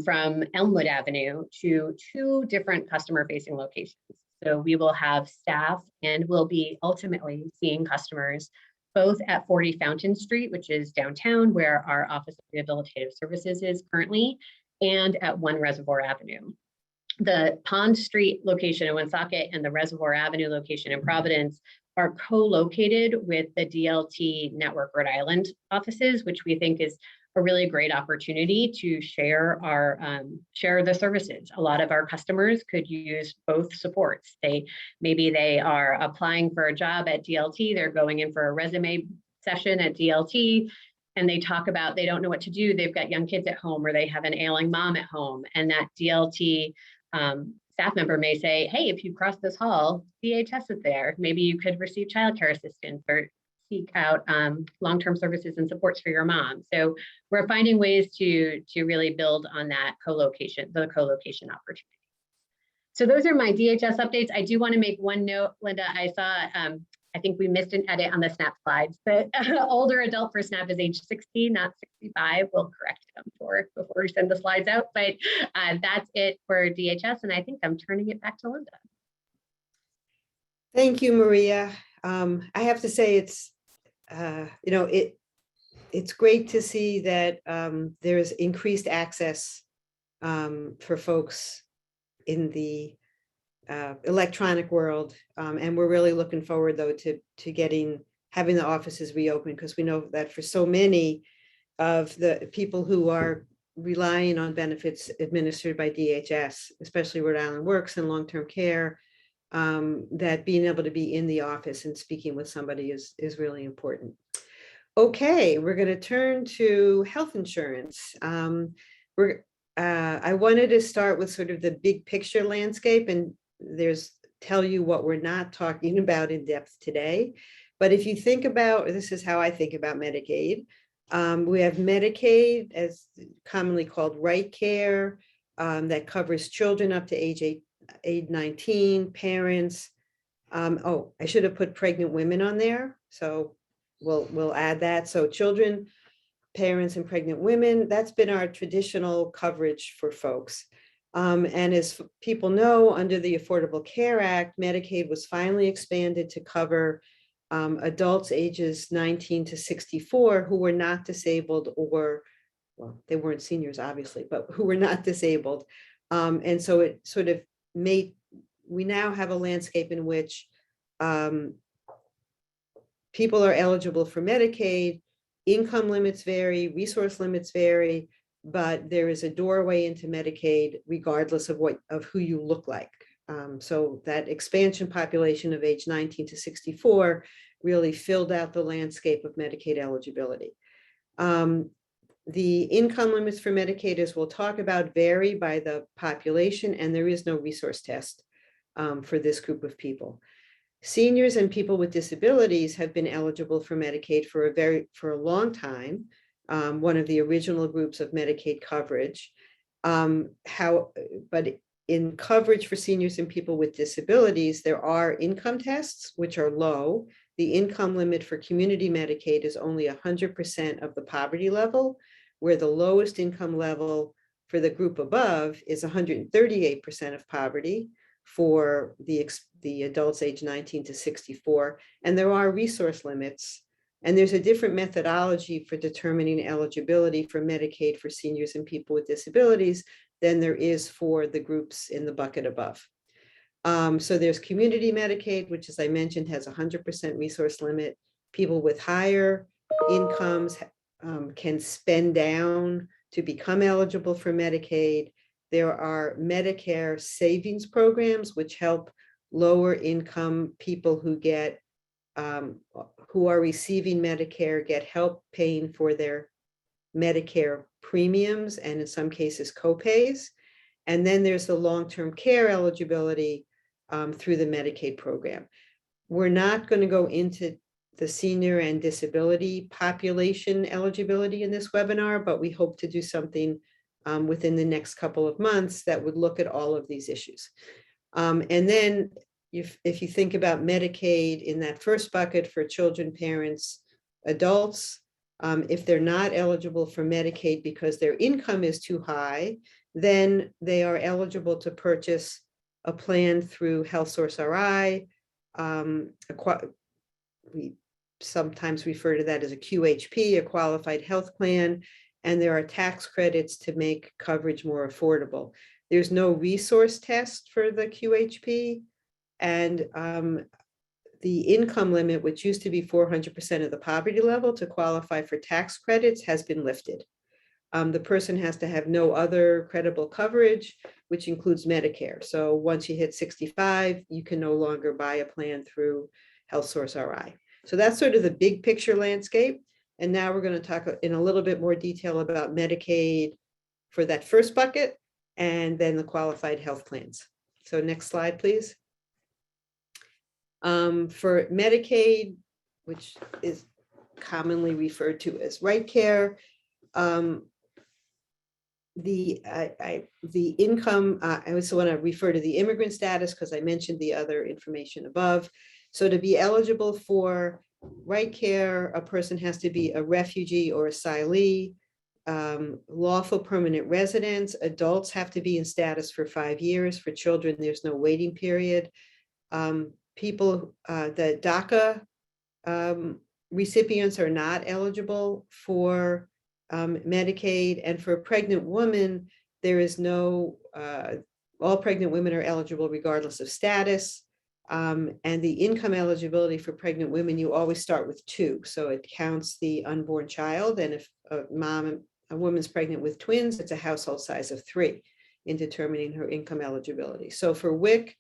from Elmwood Avenue to 2 different customer-facing locations. So we will have staff and we'll be ultimately seeing customers both at 40 Fountain Street, which is downtown where our Office of Rehabilitative Services is currently, and at 1 Reservoir Avenue. The Pond Street location in Woonsocket and the Reservoir Avenue location in Providence are co-located with the DLT Network Rhode Island offices, which we think is a really great opportunity to share the services. A lot of our customers could use both supports. Maybe they are applying for a job at DLT, they're going in for a resume session at DLT, and they talk about they don't know what to do. They've got young kids at home, or they have an ailing mom at home, and that DLT staff member may say, hey, if you cross this hall, DHS is there. Maybe you could receive childcare assistance or seek out long-term services and supports for your mom. So we're finding ways to really build on that the co-location opportunity. So those are my DHS updates. I do want to make one note, Linda. I saw, I think we missed an edit on the SNAP slides, but older adult for SNAP is age 60, not 65. We'll correct it, I'm sure, before we send the slides out. But that's it for DHS, and I think I'm turning it back to Linda. Thank you, Maria. I have to say it's, it's great to see that there's increased access for folks in the electronic world, and we're really looking forward though to having the offices reopen, because we know that for so many of the people who are relying on benefits administered by DHS, especially Rhode Island Works and long-term care, that being able to be in the office and speaking with somebody is really important. Okay, we're going to turn to health insurance. I wanted to start with sort of the big picture landscape, and tell you what we're not talking about in depth today. But if you think about, this is how I think about Medicaid. We have Medicaid, as commonly called right care, that covers children up to age 19, parents. Oh, I should have put pregnant women on there. So we'll add that. So children, parents, and pregnant women, that's been our traditional coverage for folks. And as people know, under the Affordable Care Act, Medicaid was finally expanded to cover adults ages 19 to 64 who were not disabled, or, well, they weren't seniors, obviously, but who were not disabled. And so it sort of we now have a landscape in which people are eligible for Medicaid. Income limits vary, resource limits vary, but there is a doorway into Medicaid regardless of who you look like. So that expansion population of age 19 to 64 really filled out the landscape of Medicaid eligibility. The income limits for Medicaid, as we'll talk about, vary by the population, and there is no resource test for this group of people. Seniors and people with disabilities have been eligible for Medicaid for a long time, one of the original groups of Medicaid coverage. But in coverage for seniors and people with disabilities, there are income tests, which are low. The income limit for community Medicaid is only 100% of the poverty level, where the lowest income level for the group above is 138% of poverty for the adults age 19 to 64. And there are resource limits And there's a different methodology for determining eligibility for Medicaid for seniors and people with disabilities than there is for the groups in the bucket above. So there's community Medicaid, which, as I mentioned, has 100% resource limit. People with higher incomes can spend down to become eligible for Medicaid. There are Medicare savings programs, which help lower income people who get who are receiving Medicare get help paying for their Medicare premiums and in some cases copays. And then there's the long-term care eligibility through the Medicaid program. We're not going to go into the senior and disability population eligibility in this webinar, but we hope to do something within the next couple of months that would look at all of these issues. And then if you think about Medicaid in that first bucket for children, parents, adults, if they're not eligible for Medicaid because their income is too high, then they are eligible to purchase a plan through HealthSource RI. We sometimes refer to that as a QHP, a qualified health plan, and there are tax credits to make coverage more affordable. There's no resource test for the QHP, and the income limit, which used to be 400% of the poverty level to qualify for tax credits, has been lifted. The person has to have no other credible coverage, which includes Medicare. So once you hit 65, you can no longer buy a plan through HealthSource RI. So that's sort of the big picture landscape. And now we're going to talk in a little bit more detail about Medicaid for that first bucket and then the qualified health plans. So next slide, please. For Medicaid, which is commonly referred to as right care, the income, I also want to refer to the immigrant status because I mentioned the other information above. So to be eligible for right care, a person has to be a refugee or asylee, lawful permanent residents. Adults have to be in status for 5 years. For children, there's no waiting period. People, the DACA recipients are not eligible for Medicaid, and for a pregnant woman, there is no, all pregnant women are eligible regardless of status. And the income eligibility for pregnant women, you always start with 2. So it counts the unborn child. And if a woman's pregnant with twins, it's a household size of 3 in determining her income eligibility. So for WIC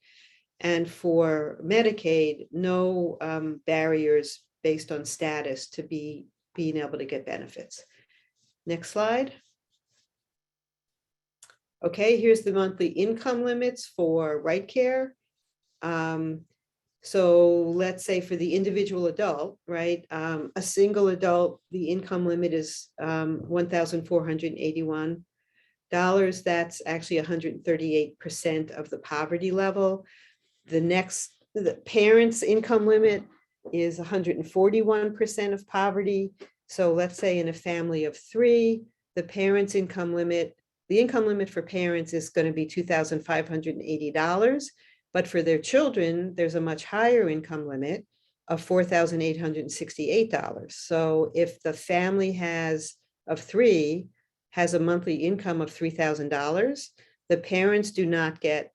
and for Medicaid, no barriers based on status to being able to get benefits. Next slide. Okay, here's the monthly income limits for right care. So let's say for the individual adult, right, a single adult, the income limit is $1,481. That's actually 138% of the poverty level. The parent's income limit is 141% of poverty. So let's say in a family of 3, the parent's income limit, the income limit for parents is going to be $2,580. But for their children, there's a much higher income limit of $4,868. So if the family of 3 has a monthly income of $3,000, the parents do not get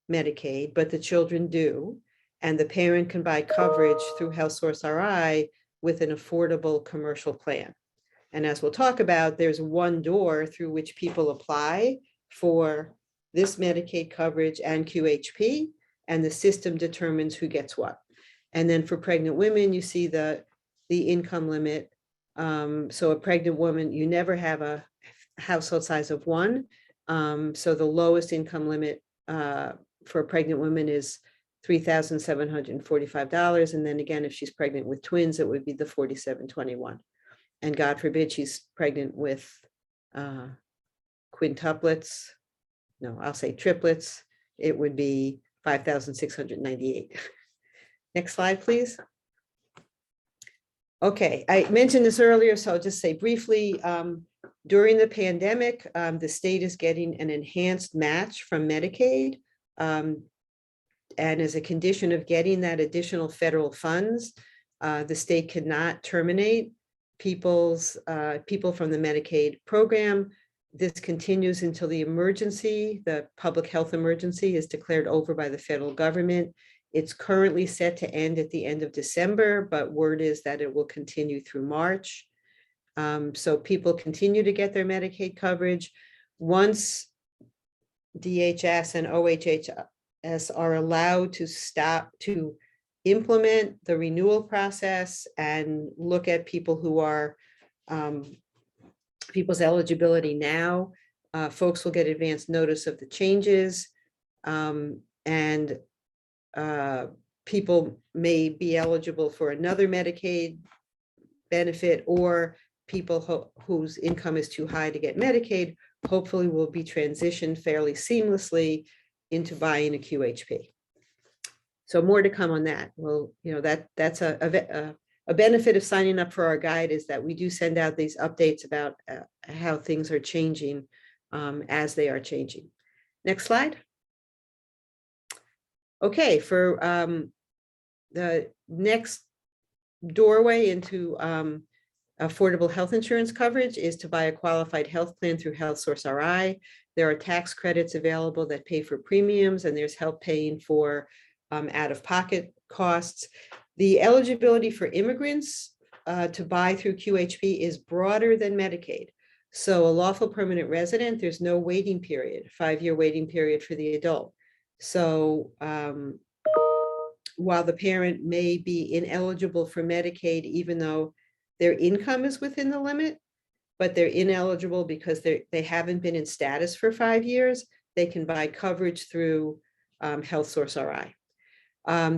Medicaid, but the children do. And the parent can buy coverage through HealthSource RI with an affordable commercial plan. And as we'll talk about, there's one door through which people apply for this Medicaid coverage and QHP, and the system determines who gets what. And then for pregnant women, you see the income limit. So a pregnant woman, you never have a household size of 1. So the lowest income limit for a pregnant woman is $3,745. And then again, if she's pregnant with twins, it would be the $4,721. And God forbid she's pregnant with quintuplets. No, I'll say triplets. It would be $5,698. Next slide, please. Okay, I mentioned this earlier, so I'll just say briefly, during the pandemic, the state is getting an enhanced match from Medicaid. And as a condition of getting that additional federal funds, The state cannot terminate people from the Medicaid program. This continues until the public health emergency is declared over by the federal government. It's currently set to end at the end of December, but word is that it will continue through March. So people continue to get their Medicaid coverage. Once DHS and OHHS are allowed to implement the renewal process and look at people who are people's eligibility now, folks will get advance notice of the changes, and people may be eligible for another Medicaid benefit, or people whose income is too high to get Medicaid hopefully will be transitioned fairly seamlessly into buying a QHP. So more to come on that. Well, that's a benefit of signing up for our guide, is that we do send out these updates about how things are changing as they are changing. Next slide. Okay, for the next doorway into affordable health insurance coverage is to buy a qualified health plan through HealthSource RI. There are tax credits available that pay for premiums, and there's help paying for out-of-pocket costs. The eligibility for immigrants to buy through QHP is broader than Medicaid. So a lawful permanent resident, there's no waiting period, 5-year waiting period for the adult. So while the parent may be ineligible for Medicaid, even though their income is within the limit, but they're ineligible because they haven't been in status for 5 years, they can buy coverage through HealthSource RI.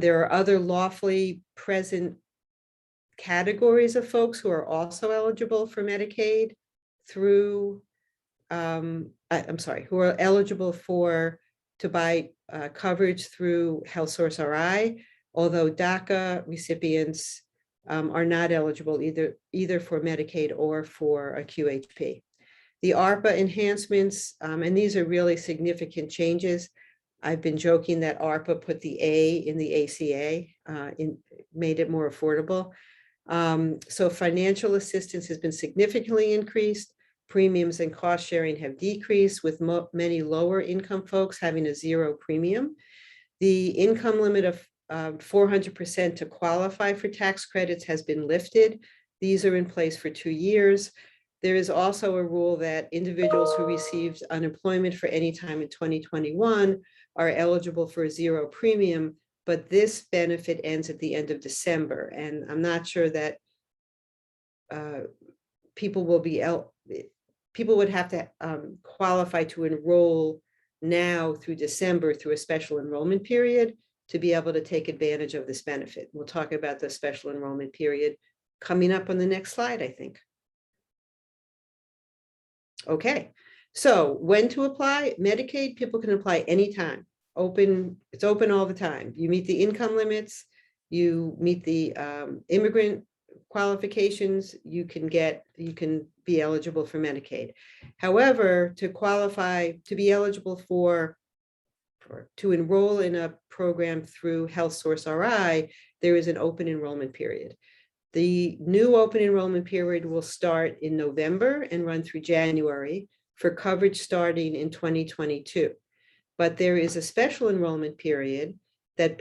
There are other lawfully present categories of folks who are also eligible for Medicaid through, who are eligible to buy coverage through HealthSource RI, although DACA recipients are not eligible either for Medicaid or for a QHP. The ARPA enhancements, and these are really significant changes. I've been joking that ARPA put the A in the ACA, made it more affordable. So financial assistance has been significantly increased. Premiums and cost sharing have decreased, with many lower income folks having a zero premium. The income limit of 400% to qualify for tax credits has been lifted. These are in place for 2 years. There is also a rule that individuals who received unemployment for any time in 2021 are eligible for a zero premium, but this benefit ends at the end of December. And I'm not sure that people would have to qualify to enroll now through December through a special enrollment period to be able to take advantage of this benefit. We'll talk about the special enrollment period coming up on the next slide, I think. Okay, so when to apply? Medicaid, people can apply anytime. It's open all the time. You meet the income limits, you meet the immigrant qualifications, you can be eligible for Medicaid. However, to qualify to be eligible to enroll in a program through HealthSource RI, there is an open enrollment period. The new open enrollment period will start in November and run through January for coverage starting in 2022. But there is a special enrollment period that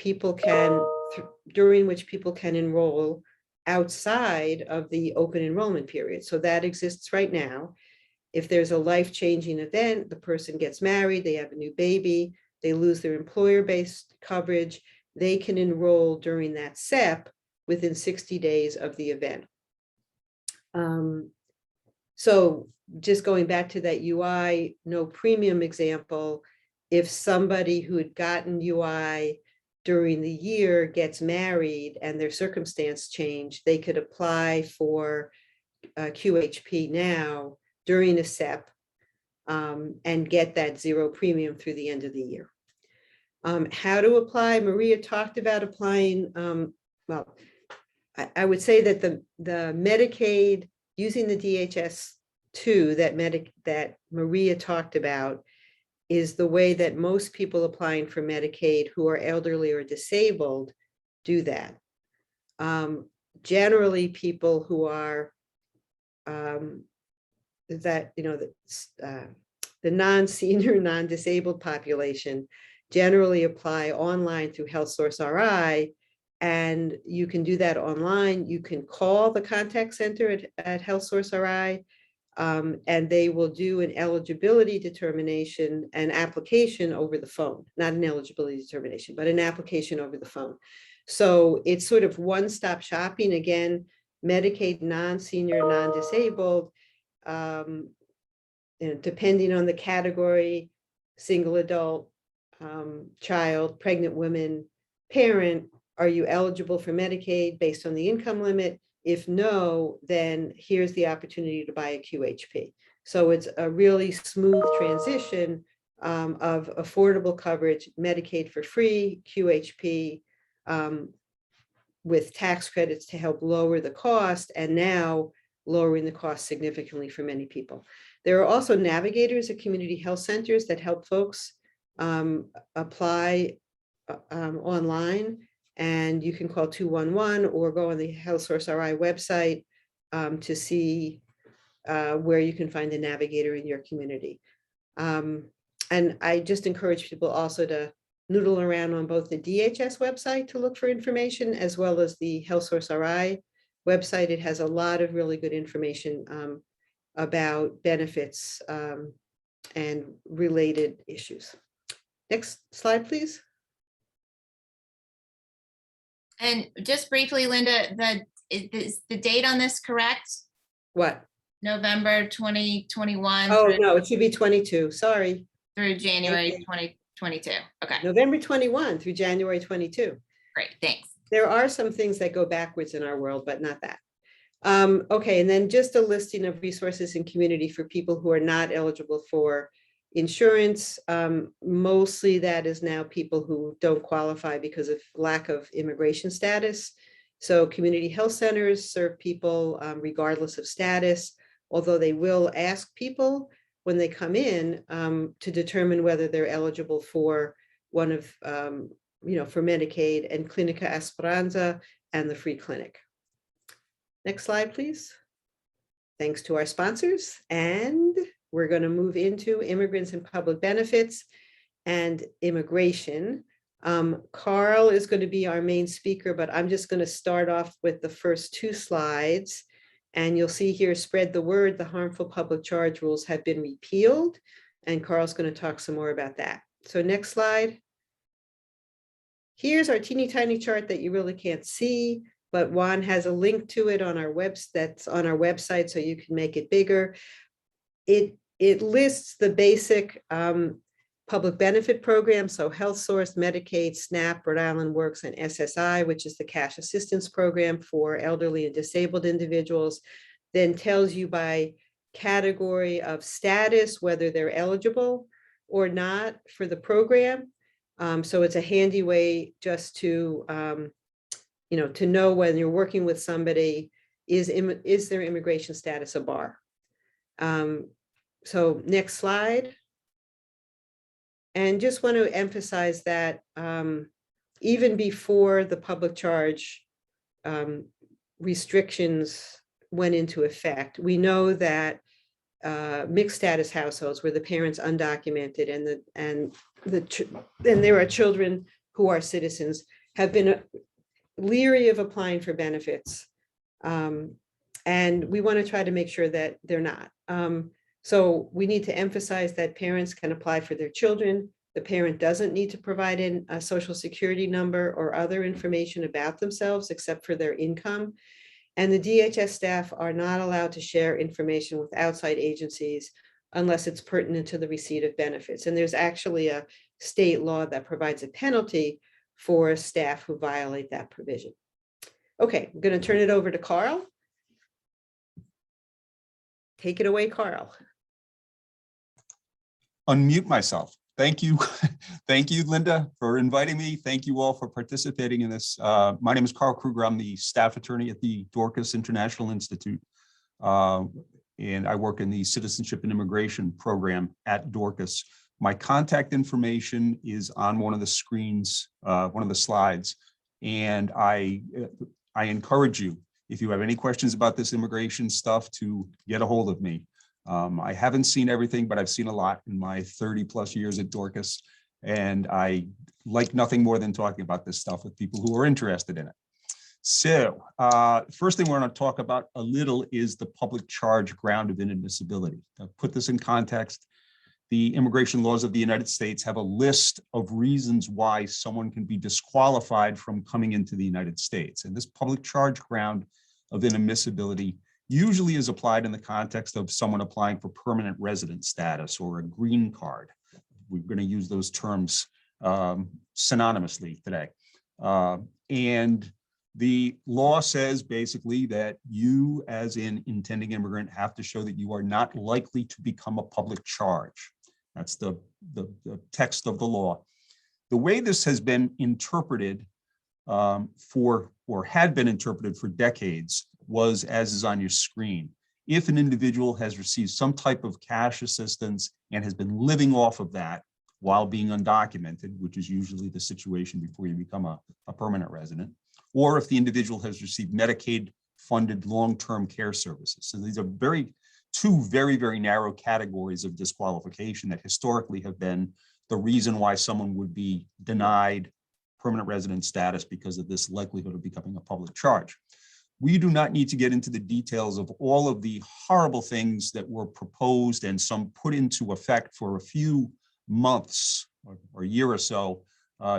during which people can enroll outside of the open enrollment period. So that exists right now. If there's a life-changing event, the person gets married, they have a new baby, they lose their employer-based coverage, they can enroll during that SEP within 60 days of the event. So just going back to that UI no premium example, if somebody who had gotten UI during the year gets married and their circumstance changed, they could apply for QHP now during a SEP and get that zero premium through the end of the year. How to apply? Maria talked about applying. Well, I would say that the Medicaid using the DHS-2 that Maria talked about is the way that most people applying for Medicaid who are elderly or disabled do that. generally people who are the non-senior, non-disabled population generally apply online through HealthSource RI, and you can do that online. You can call the contact center at HealthSource RI, and they will do an eligibility determination, an application over the phone, not an eligibility determination, but an application over the phone. So it's sort of one-stop shopping. Again, Medicaid, non-senior, non-disabled, depending on the category, single adult, child, pregnant women, parent, are you eligible for Medicaid based on the income limit? If no, then here's the opportunity to buy a QHP. So it's a really smooth transition of affordable coverage, Medicaid for free, QHP with tax credits to help lower the cost, and now lowering the cost significantly for many people. There are also navigators at community health centers that help folks apply online, and you can call 211 or go on the HealthSource RI website to see where you can find a navigator in your community. And I just encourage people also to noodle around on both the DHS website to look for information, as well as the HealthSource RI website. It has a lot of really good information about benefits and related issues. Next slide, please. And just briefly, Linda, is the date on this correct? What? November 2021. Oh, no, it should be 22. Sorry. Through January 2022. Okay. November 21 through January 22. Great, thanks. There are some things that go backwards in our world, but not that. Okay, and then just a listing of resources in community for people who are not eligible for insurance. Mostly that is now people who don't qualify because of lack of immigration status. So community health centers serve people regardless of status, although they will ask people when they come in to determine whether they're eligible for one of, for Medicaid and Clinica Esperanza and the free clinic. Next slide, please. Thanks to our sponsors. And we're going to move into immigrants and public benefits and immigration. Carl is going to be our main speaker, but I'm just going to start off with the first two slides. And you'll see here, spread the word, the harmful public charge rules have been repealed. And Carl's going to talk some more about that. So next slide. Here's our teeny tiny chart that you really can't see, but Juan has a link to it on our that's on our website, so you can make it bigger. It lists the basic public benefit programs, so HealthSource, Medicaid, SNAP, Rhode Island Works, and SSI, which is the cash assistance program for elderly and disabled individuals, then tells you by category of status whether they're eligible or not for the program. So it's a handy way just to, to know when you're working with somebody, is their immigration status a bar? So next slide. And just want to emphasize that even before the public charge restrictions went into effect, we know that mixed status households where the parents undocumented and there are children who are citizens have been leery of applying for benefits. And we want to try to make sure that they're not. So we need to emphasize that parents can apply for their children. The parent doesn't need to provide in a social security number or other information about themselves except for their income. And the DHS staff are not allowed to share information with outside agencies unless it's pertinent to the receipt of benefits. And there's actually a state law that provides a penalty for staff who violate that provision. Okay, I'm going to turn it over to Carl. Take it away, Carl. Unmute myself. Thank you. Thank you, Linda, for inviting me. Thank you all for participating in this. My name is Carl Kruger. I'm the staff attorney at the Dorcas International Institute. And I work in the Citizenship and Immigration program at Dorcas. My contact information is on one of the screens, one of the slides. And I encourage you, if you have any questions about this immigration stuff, to get a hold of me. I haven't seen everything, but I've seen a lot in my 30+ years at Dorcas, and I like nothing more than talking about this stuff with people who are interested in it. So first thing we're going to talk about a little is the public charge ground of inadmissibility. To put this in context, the immigration laws of the United States have a list of reasons why someone can be disqualified from coming into the United States. And this public charge ground of inadmissibility usually is applied in the context of someone applying for permanent resident status or a green card. We're going to use those terms synonymously today. And the law says basically that you, as an intending immigrant, have to show that you are not likely to become a public charge. That's the text of the law. The way this has been interpreted had been interpreted for decades was as is on your screen. If an individual has received some type of cash assistance and has been living off of that while being undocumented, which is usually the situation before you become a permanent resident, or if the individual has received Medicaid funded long-term care services. So these are two very, very narrow categories of disqualification that historically have been the reason why someone would be denied permanent resident status because of this likelihood of becoming a public charge. We do not need to get into the details of all of the horrible things that were proposed and some put into effect for a few months or a year or so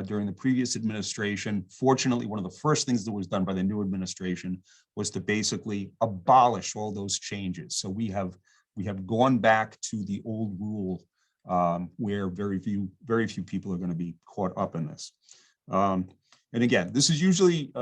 during the previous administration. Fortunately, one of the first things that was done by the new administration was to basically abolish all those changes. So we have gone back to the old rule where very few people are going to be caught up in this. And again, this is usually,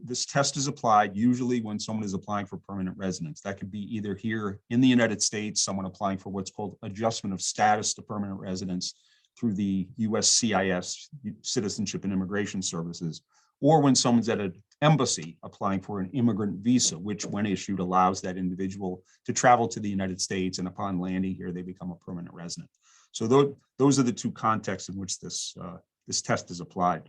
this test is applied usually when someone is applying for permanent residence. That could be either here in the United States, someone applying for what's called adjustment of status to permanent residence through the USCIS, Citizenship and Immigration Services, or when someone's at an embassy applying for an immigrant visa, which when issued allows that individual to travel to the United States, and upon landing here, they become a permanent resident. So those are the two contexts in which this test is applied.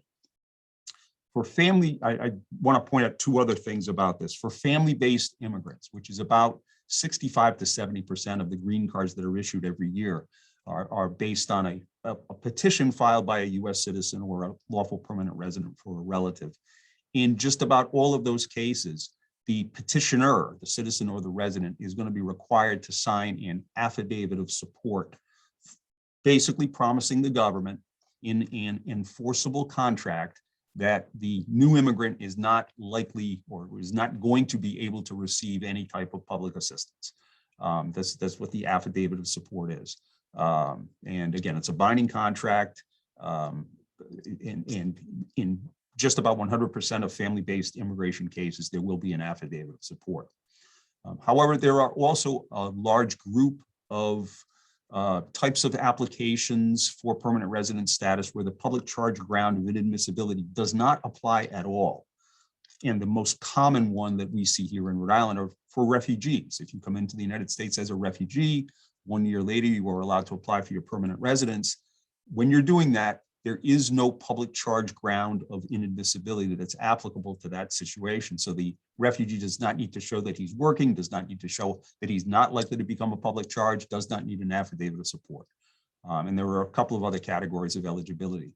For family, I want to point out two other things about this. For family-based immigrants, which is about 65 to 70% of the green cards that are issued every year, are based on a petition filed by a U.S. citizen or a lawful permanent resident for a relative. In just about all of those cases, the petitioner, the citizen or the resident, is going to be required to sign an affidavit of support, basically promising the government in an enforceable contract that the new immigrant is not likely or is not going to be able to receive any type of public assistance. That's what the affidavit of support is. And again, it's a binding contract, and in just about 100% of family-based immigration cases, there will be an affidavit of support. However, there are also a large group of types of applications for permanent resident status where the public charge ground of inadmissibility does not apply at all. And the most common one that we see here in Rhode Island are for refugees. If you come into the United States as a refugee, 1 year later, you are allowed to apply for your permanent residence. When you're doing that, there is no public charge ground of inadmissibility that's applicable to that situation. So the refugee does not need to show that he's working, does not need to show that he's not likely to become a public charge, does not need an affidavit of support. And there are a couple of other categories of eligibility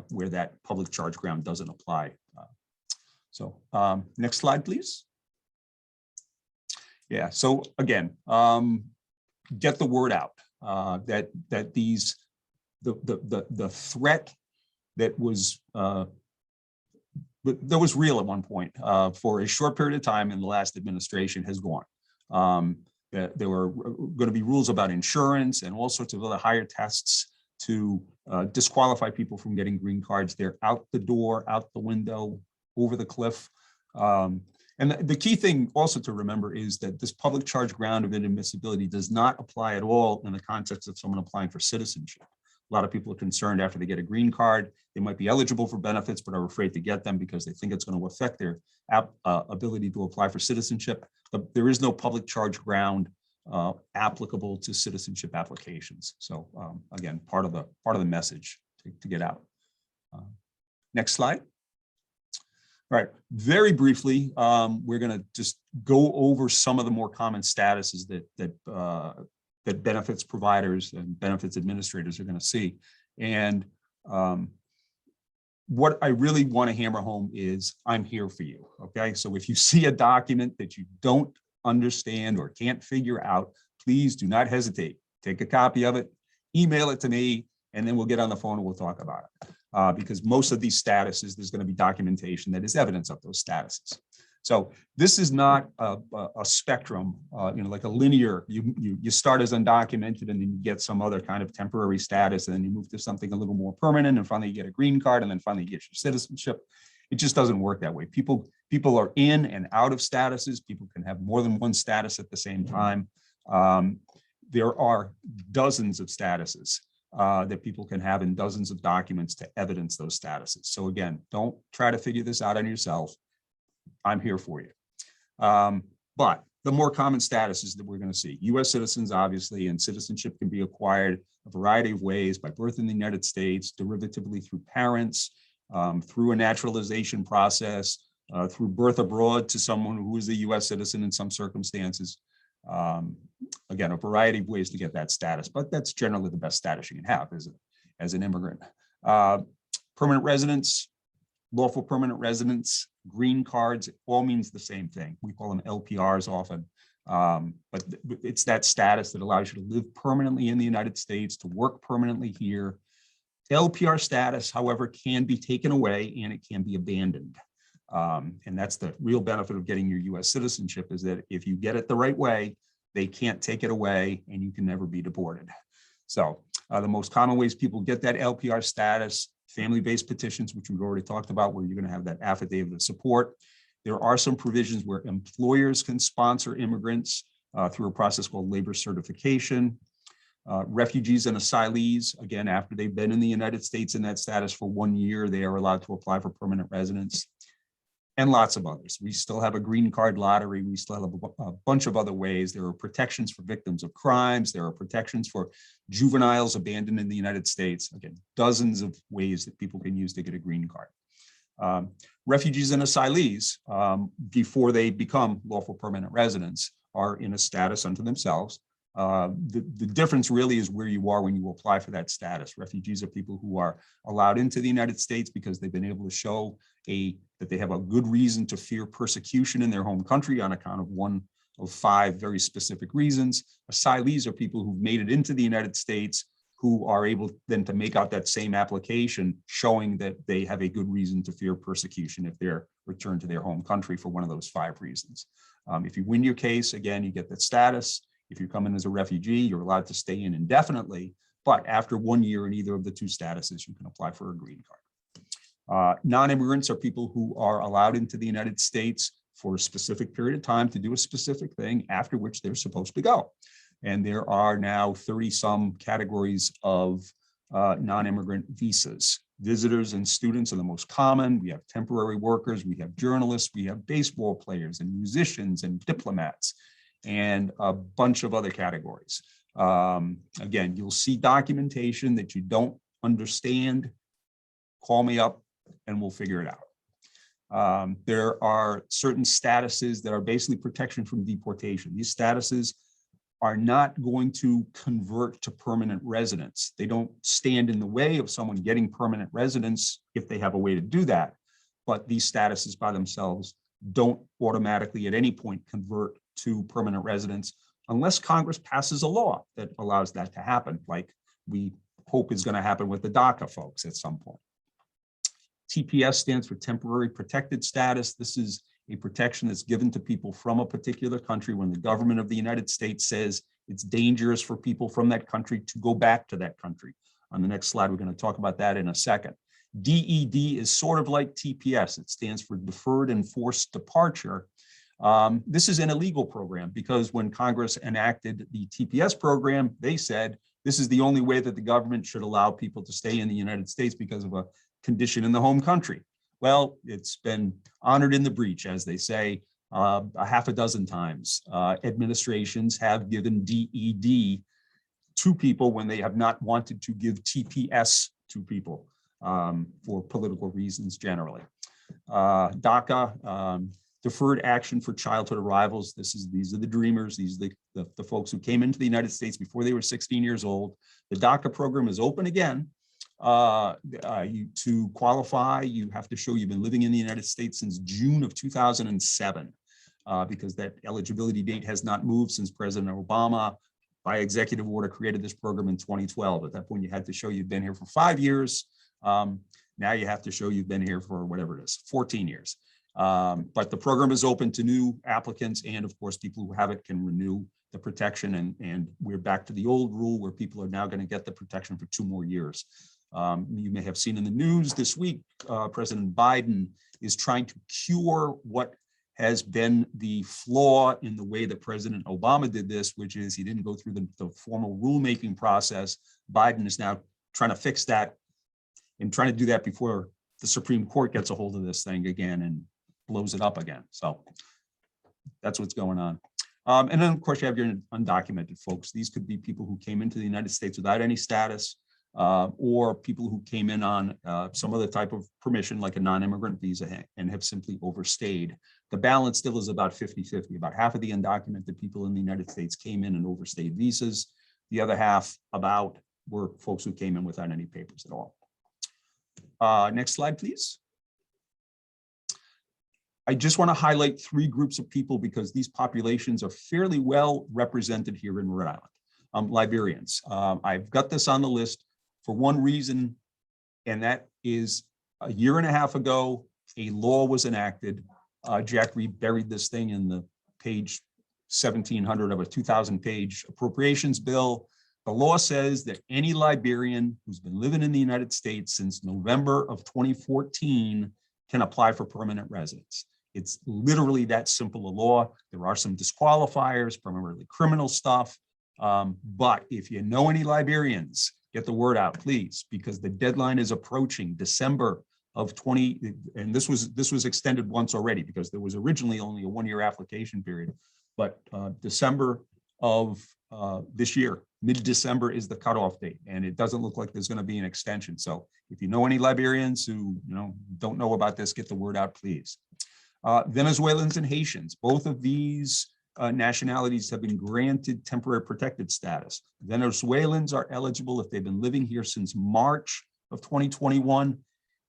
where that public charge ground doesn't apply. So next slide, please. Yeah, so again, get the word out that the threat that was real at one point for a short period of time in the last administration has gone. There were going to be rules about insurance and all sorts of other higher tests to disqualify people from getting green cards. They're out the door, out the window, over the cliff. And the key thing also to remember is that this public charge ground of inadmissibility does not apply at all in the context of someone applying for citizenship. A lot of people are concerned after they get a green card, they might be eligible for benefits, but are afraid to get them because they think it's going to affect their ability to apply for citizenship. But there is no public charge ground applicable to citizenship applications. So again, part of the message to get out. Next slide. right, very briefly, we're going to just go over some of the more common statuses that benefits providers and benefits administrators are going to see. And what I really want to hammer home is I'm here for you. Okay, so if you see a document that you don't understand or can't figure out, please do not hesitate. Take a copy of it, email it to me, and then we'll get on the phone and we'll talk about it. Because most of these statuses, there's going to be documentation that is evidence of those statuses. So this is not a spectrum, like a linear, you start as undocumented and then you get some other kind of temporary status, and then you move to something a little more permanent, and finally you get a green card, and then finally you get your citizenship. It just doesn't work that way. People are in and out of statuses. People can have more than one status at the same time. There are dozens of statuses that people can have in dozens of documents to evidence those statuses. So again, don't try to figure this out on yourself. I'm here for you. But the more common statuses that we're going to see, U.S. citizens, obviously, and citizenship can be acquired a variety of ways: by birth in the United States, derivatively through parents, through a naturalization process, through birth abroad to someone who is a U.S. citizen in some circumstances. Again, a variety of ways to get that status, but that's generally the best status you can have as an immigrant. Permanent residence, lawful permanent residence, green cards, it all means the same thing. We call them LPRs often, but it's that status that allows you to live permanently in the United States, to work permanently here. LPR status, however, can be taken away and it can be abandoned. And that's the real benefit of getting your U.S. citizenship, is that if you get it the right way, they can't take it away and you can never be deported. So the most common ways people get that LPR status: family-based petitions, which we've already talked about, where you're going to have that affidavit of support. There are some provisions where employers can sponsor immigrants through a process called labor certification. Refugees and asylees, again, after they've been in the United States in that status for 1 year, they are allowed to apply for permanent residence. And lots of others. We still have a green card lottery. We still have a bunch of other ways. There are protections for victims of crimes. There are protections for juveniles abandoned in the United States. Again, dozens of ways that people can use to get a green card. Refugees and asylees, before they become lawful permanent residents, are in a status unto themselves. The difference really is where you are when you apply for that status. Refugees are people who are allowed into the United States because they've been able to show that they have a good reason to fear persecution in their home country on account of one of 5 very specific reasons. Asylees are people who've made it into the United States who are able then to make out that same application showing that they have a good reason to fear persecution if they're returned to their home country for one of those 5 reasons. If you win your case, again, you get that status. If you come in as a refugee, you're allowed to stay in indefinitely, but after 1 year in either of the 2 statuses, you can apply for a green card. Non-immigrants are people who are allowed into the United States for a specific period of time to do a specific thing, after which they're supposed to go. And there are now 30-some categories of non-immigrant visas. Visitors and students are the most common. We have temporary workers, we have journalists, we have baseball players and musicians and diplomats, and a bunch of other categories. Again, you'll see documentation that you don't understand. Call me up and we'll figure it out. There are certain statuses that are basically protection from deportation. These statuses are not going to convert to permanent residence. They don't stand in the way of someone getting permanent residence if they have a way to do that. But these statuses by themselves don't automatically at any point convert to permanent residence unless Congress passes a law that allows that to happen, like we hope is going to happen with the DACA folks at some point. TPS stands for temporary protected status. This is a protection that's given to people from a particular country when the government of the United States says it's dangerous for people from that country to go back to that country. On the next slide, we're going to talk about that in a second. DED is sort of like TPS. It stands for Deferred Enforced Departure. This is an illegal program because when Congress enacted the TPS program, they said this is the only way that the government should allow people to stay in the United States because of a condition in the home country. Well, it's been honored in the breach, as they say, a half a dozen times. Administrations have given DED to people when they have not wanted to give TPS to people for political reasons generally. DACA, Deferred Action for Childhood Arrivals. These are the dreamers. These are the folks who came into the United States before they were 16 years old. The DACA program is open again. To qualify, you have to show you've been living in the United States since June of 2007, because that eligibility date has not moved since President Obama, by executive order, created this program in 2012. At that point, you had to show you've been here for 5 years. Now you have to show you've been here for whatever it is, 14 years. But the program is open to new applicants, and of course, people who have it can renew the protection. And we're back to the old rule where people are now going to get the protection for 2 more years. You may have seen in the news this week, President Biden is trying to cure what has been the flaw in the way that President Obama did this, which is he didn't go through the formal rulemaking process. Biden is now trying to fix that and trying to do that before the Supreme Court gets a hold of this thing again and blows it up again. So that's what's going on. And then, of course, you have your undocumented folks. These could be people who came into the United States without any status, or people who came in on some other type of permission, like a non-immigrant visa, and have simply overstayed. The balance still is about 50-50. About half of the undocumented people in the United States came in and overstayed visas. The other half were folks who came in without any papers at all. Next slide, please. I just want to highlight 3 groups of people because these populations are fairly well represented here in Rhode Island. Liberians. I've got this on the list for one reason, and that is a 1.5 years ago, a law was enacted. Jack Reed buried this thing in the page 1700 of a 2,000-page appropriations bill. The law says that any Liberian who's been living in the United States since November of 2014 can apply for permanent residence. It's literally that simple a law. There are some disqualifiers, primarily criminal stuff. But if you know any Liberians, get the word out, please, because the deadline is approaching December of 20, and this was extended once already because there was originally only a 1-year application period, but December of this year, mid-December is the cutoff date, and it doesn't look like there's going to be an extension. So if you know any Liberians who don't know about this, get the word out, please. Venezuelans and Haitians, both of these nationalities have been granted temporary protected status. Venezuelans are eligible if they've been living here since March of 2021.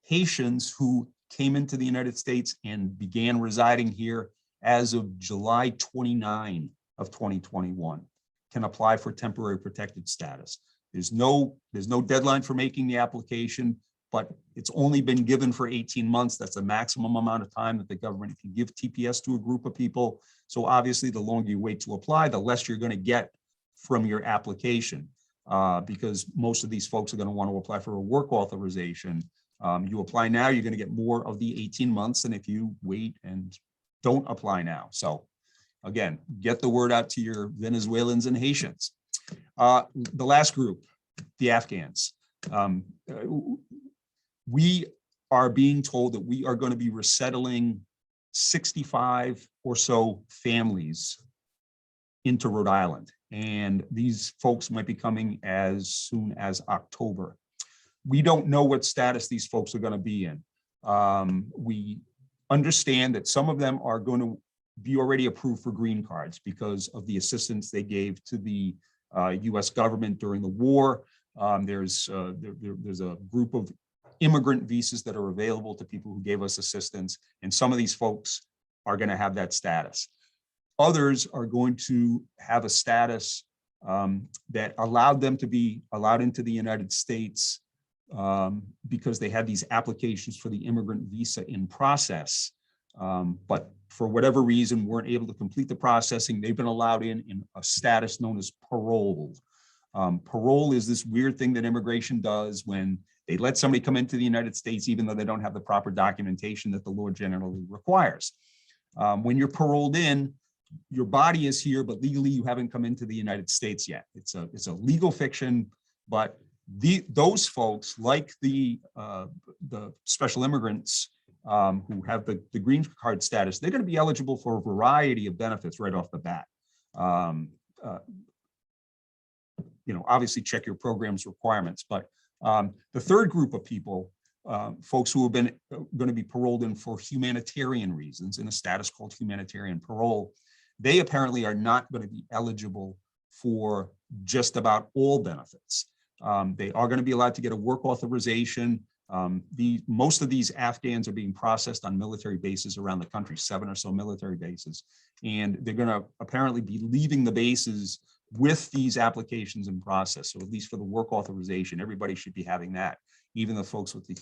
Haitians who came into the United States and began residing here as of July 29 of 2021 can apply for temporary protected status. There's no deadline for making the application, but it's only been given for 18 months. That's the maximum amount of time that the government can give TPS to a group of people. So obviously, the longer you wait to apply, the less you're going to get from your application, because most of these folks are going to want to apply for a work authorization. You apply now, you're going to get more of the 18 months than if you wait and don't apply now. So again, get the word out to your Venezuelans and Haitians. The last group, the Afghans. We are being told that we are going to be resettling 65 or so families into Rhode Island. And these folks might be coming as soon as October. We don't know what status these folks are going to be in. We understand that some of them are going to be already approved for green cards because of the assistance they gave to the US government during the war. There's a group of immigrant visas that are available to people who gave us assistance, and some of these folks are going to have that status. Others are going to have a status that allowed them to be allowed into the United States because they had these applications for the immigrant visa in process, but for whatever reason weren't able to complete the processing. They've been allowed in a status known as parole. Parole is this weird thing that immigration does when they let somebody come into the United States even though they don't have the proper documentation that the law generally requires. When you're paroled in, your body is here, but legally you haven't come into the United States yet. It's a legal fiction, but those folks, like the special immigrants who have the green card status, they're going to be eligible for a variety of benefits right off the bat. Obviously check your program's requirements, but the third group of people folks who have been going to be paroled in for humanitarian reasons in a status called humanitarian parole, they apparently are not going to be eligible for just about all benefits. They are going to be allowed to get a work authorization. Most of these Afghans are being processed on military bases around the country, 7 or so military bases. And they're going to apparently be leaving the bases with these applications in process. So at least for the work authorization, everybody should be having that, even the folks with the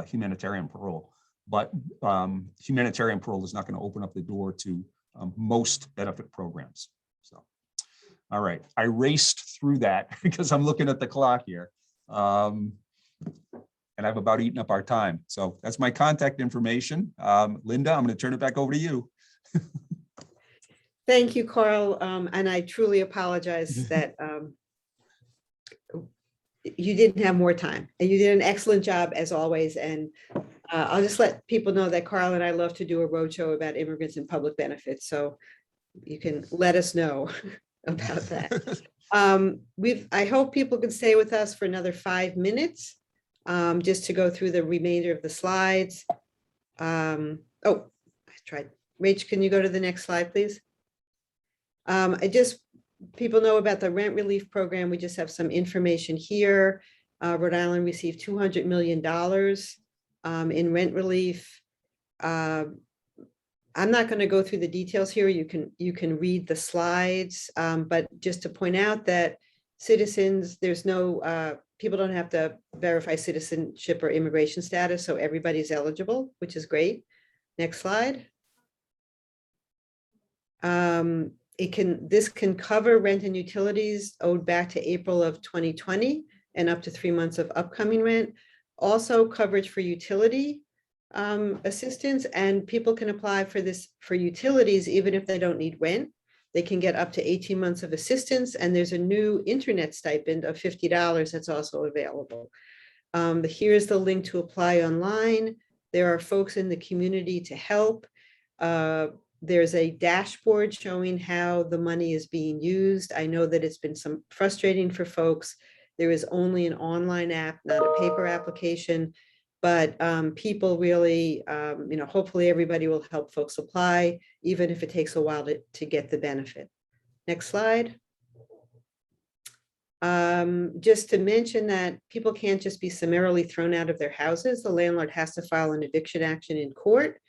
humanitarian parole. But humanitarian parole is not going to open up the door to most benefit programs. So, all right, I raced through that because I'm looking at the clock here. And I've about eaten up our time. So that's my contact information. Linda, I'm going to turn it back over to you. Thank you, Carl. And I truly apologize that you didn't have more time, and you did an excellent job as always. And I'll just let people know that Carl and I love to do a roadshow about immigrants and public benefits. So you can let us know about that. I hope people can stay with us for another 5 minutes, just to go through the remainder of the slides. Oh, I tried. Rach, can you go to the next slide, please? People know about the rent relief program. We just have some information here. Rhode Island received $200 million in rent relief. I'm not going to go through the details here. You can read the slides, but just to point out that citizens, there's no, people don't have to verify citizenship or immigration status, so everybody's eligible, which is great. Next slide. This can cover rent and utilities owed back to April of 2020 and up to 3 months of upcoming rent. Also coverage for utility assistance, and people can apply for this for utilities even if they don't need rent. They can get up to 18 months of assistance, and there's a new internet stipend of $50 that's also available. Here's the link to apply online. There are folks in the community to help. There's a dashboard showing how the money is being used. I know that it's been some frustrating for folks. There is only an online app, not a paper application, but people really, hopefully everybody will help folks apply, even if it takes a while to get the benefit. Next slide. Just to mention that people can't just be summarily thrown out of their houses. The landlord has to file an eviction action in court.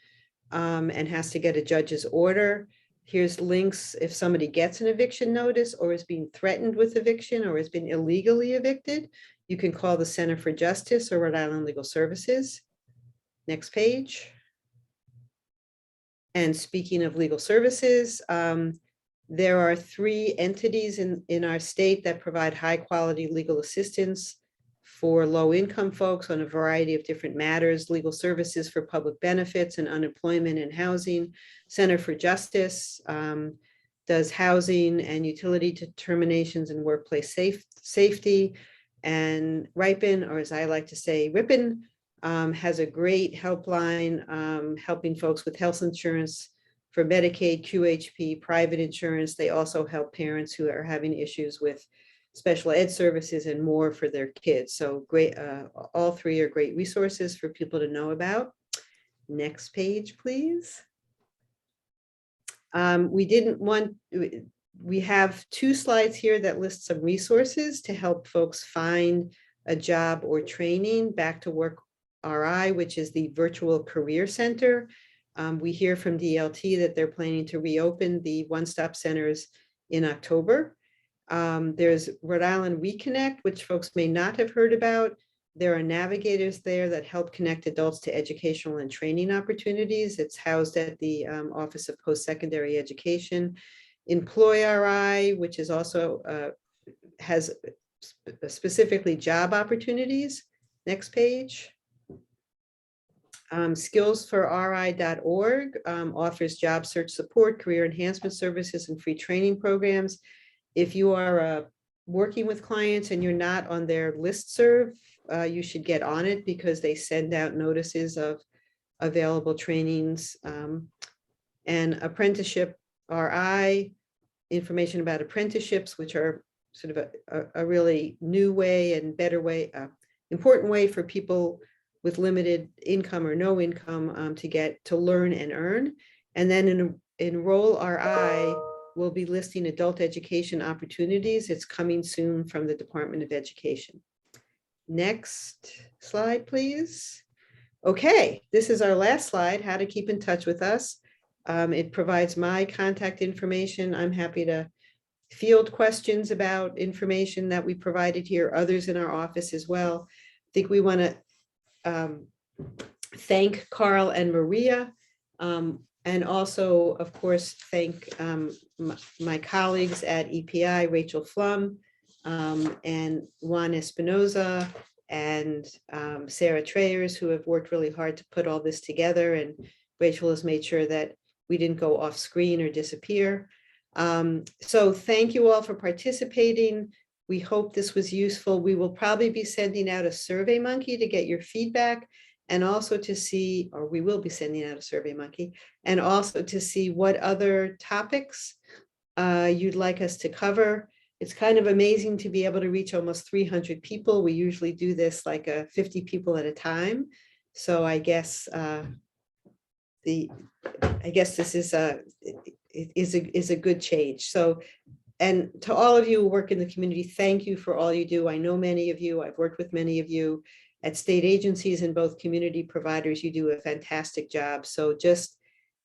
And has to get a judge's order. Here's links if somebody gets an eviction notice or is being threatened with eviction or has been illegally evicted. You can call the Center for Justice or Rhode Island Legal Services. Next page. And speaking of legal services, there are 3 entities in our state that provide high quality legal assistance for low-income folks on a variety of different matters: legal services for public benefits and unemployment and housing. Center for Justice does housing and utility determinations and workplace safety. And RIPEN, or as I like to say, RIPEN, has a great helpline helping folks with health insurance for Medicaid, QHP, private insurance. They also help parents who are having issues with special ed services and more for their kids. So great, all 3 are great resources for people to know about. Next page, please. We have 2 slides here that list some resources to help folks find a job or training. Back to Work RI, which is the virtual career center. We hear from DLT that they're planning to reopen the one-stop centers in October. There's Rhode Island WeConnect, which folks may not have heard about. There are navigators there that help connect adults to educational and training opportunities. It's housed at the Office of Post-Secondary Education. Employ RI, which is also has specifically job opportunities. Next page. Skillsforri.org offers job search support, career enhancement services, and free training programs. If you are working with clients and you're not on their listserv, you should get on it because they send out notices of available trainings. And Apprenticeship RI, information about apprenticeships, which are sort of a really new way and better way, important way for people with limited income or no income to get to learn and earn. And then Enroll RI will be listing adult education opportunities. It's coming soon from the Department of Education. Next slide, please. Okay, this is our last slide, how to keep in touch with us. It provides my contact information. I'm happy to field questions about information that we provided here, others in our office as well. I think we want to thank Carl and Maria, and also, of course, thank my colleagues at EPI, Rachel Flum, and Juan Espinoza, and Sarah Trayers, who have worked really hard to put all this together. And Rachel has made sure that we didn't go off screen or disappear. So thank you all for participating. We hope this was useful. We will probably be sending out a Survey Monkey to get your feedback, and also to see, or we will be sending out a Survey Monkey, and also to see what other topics you'd like us to cover. It's kind of amazing to be able to reach almost 300 people. We usually do this like 50 people at a time. So I guess this is a good change. So, and to all of you who work in the community, thank you for all you do. I know many of you, I've worked with many of you at state agencies and both community providers. You do a fantastic job. So just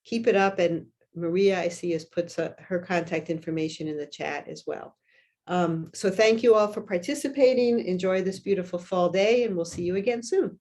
keep it up. And Maria, I see, has put her contact information in the chat as well. So thank you all for participating. Enjoy this beautiful fall day, and we'll see you again soon.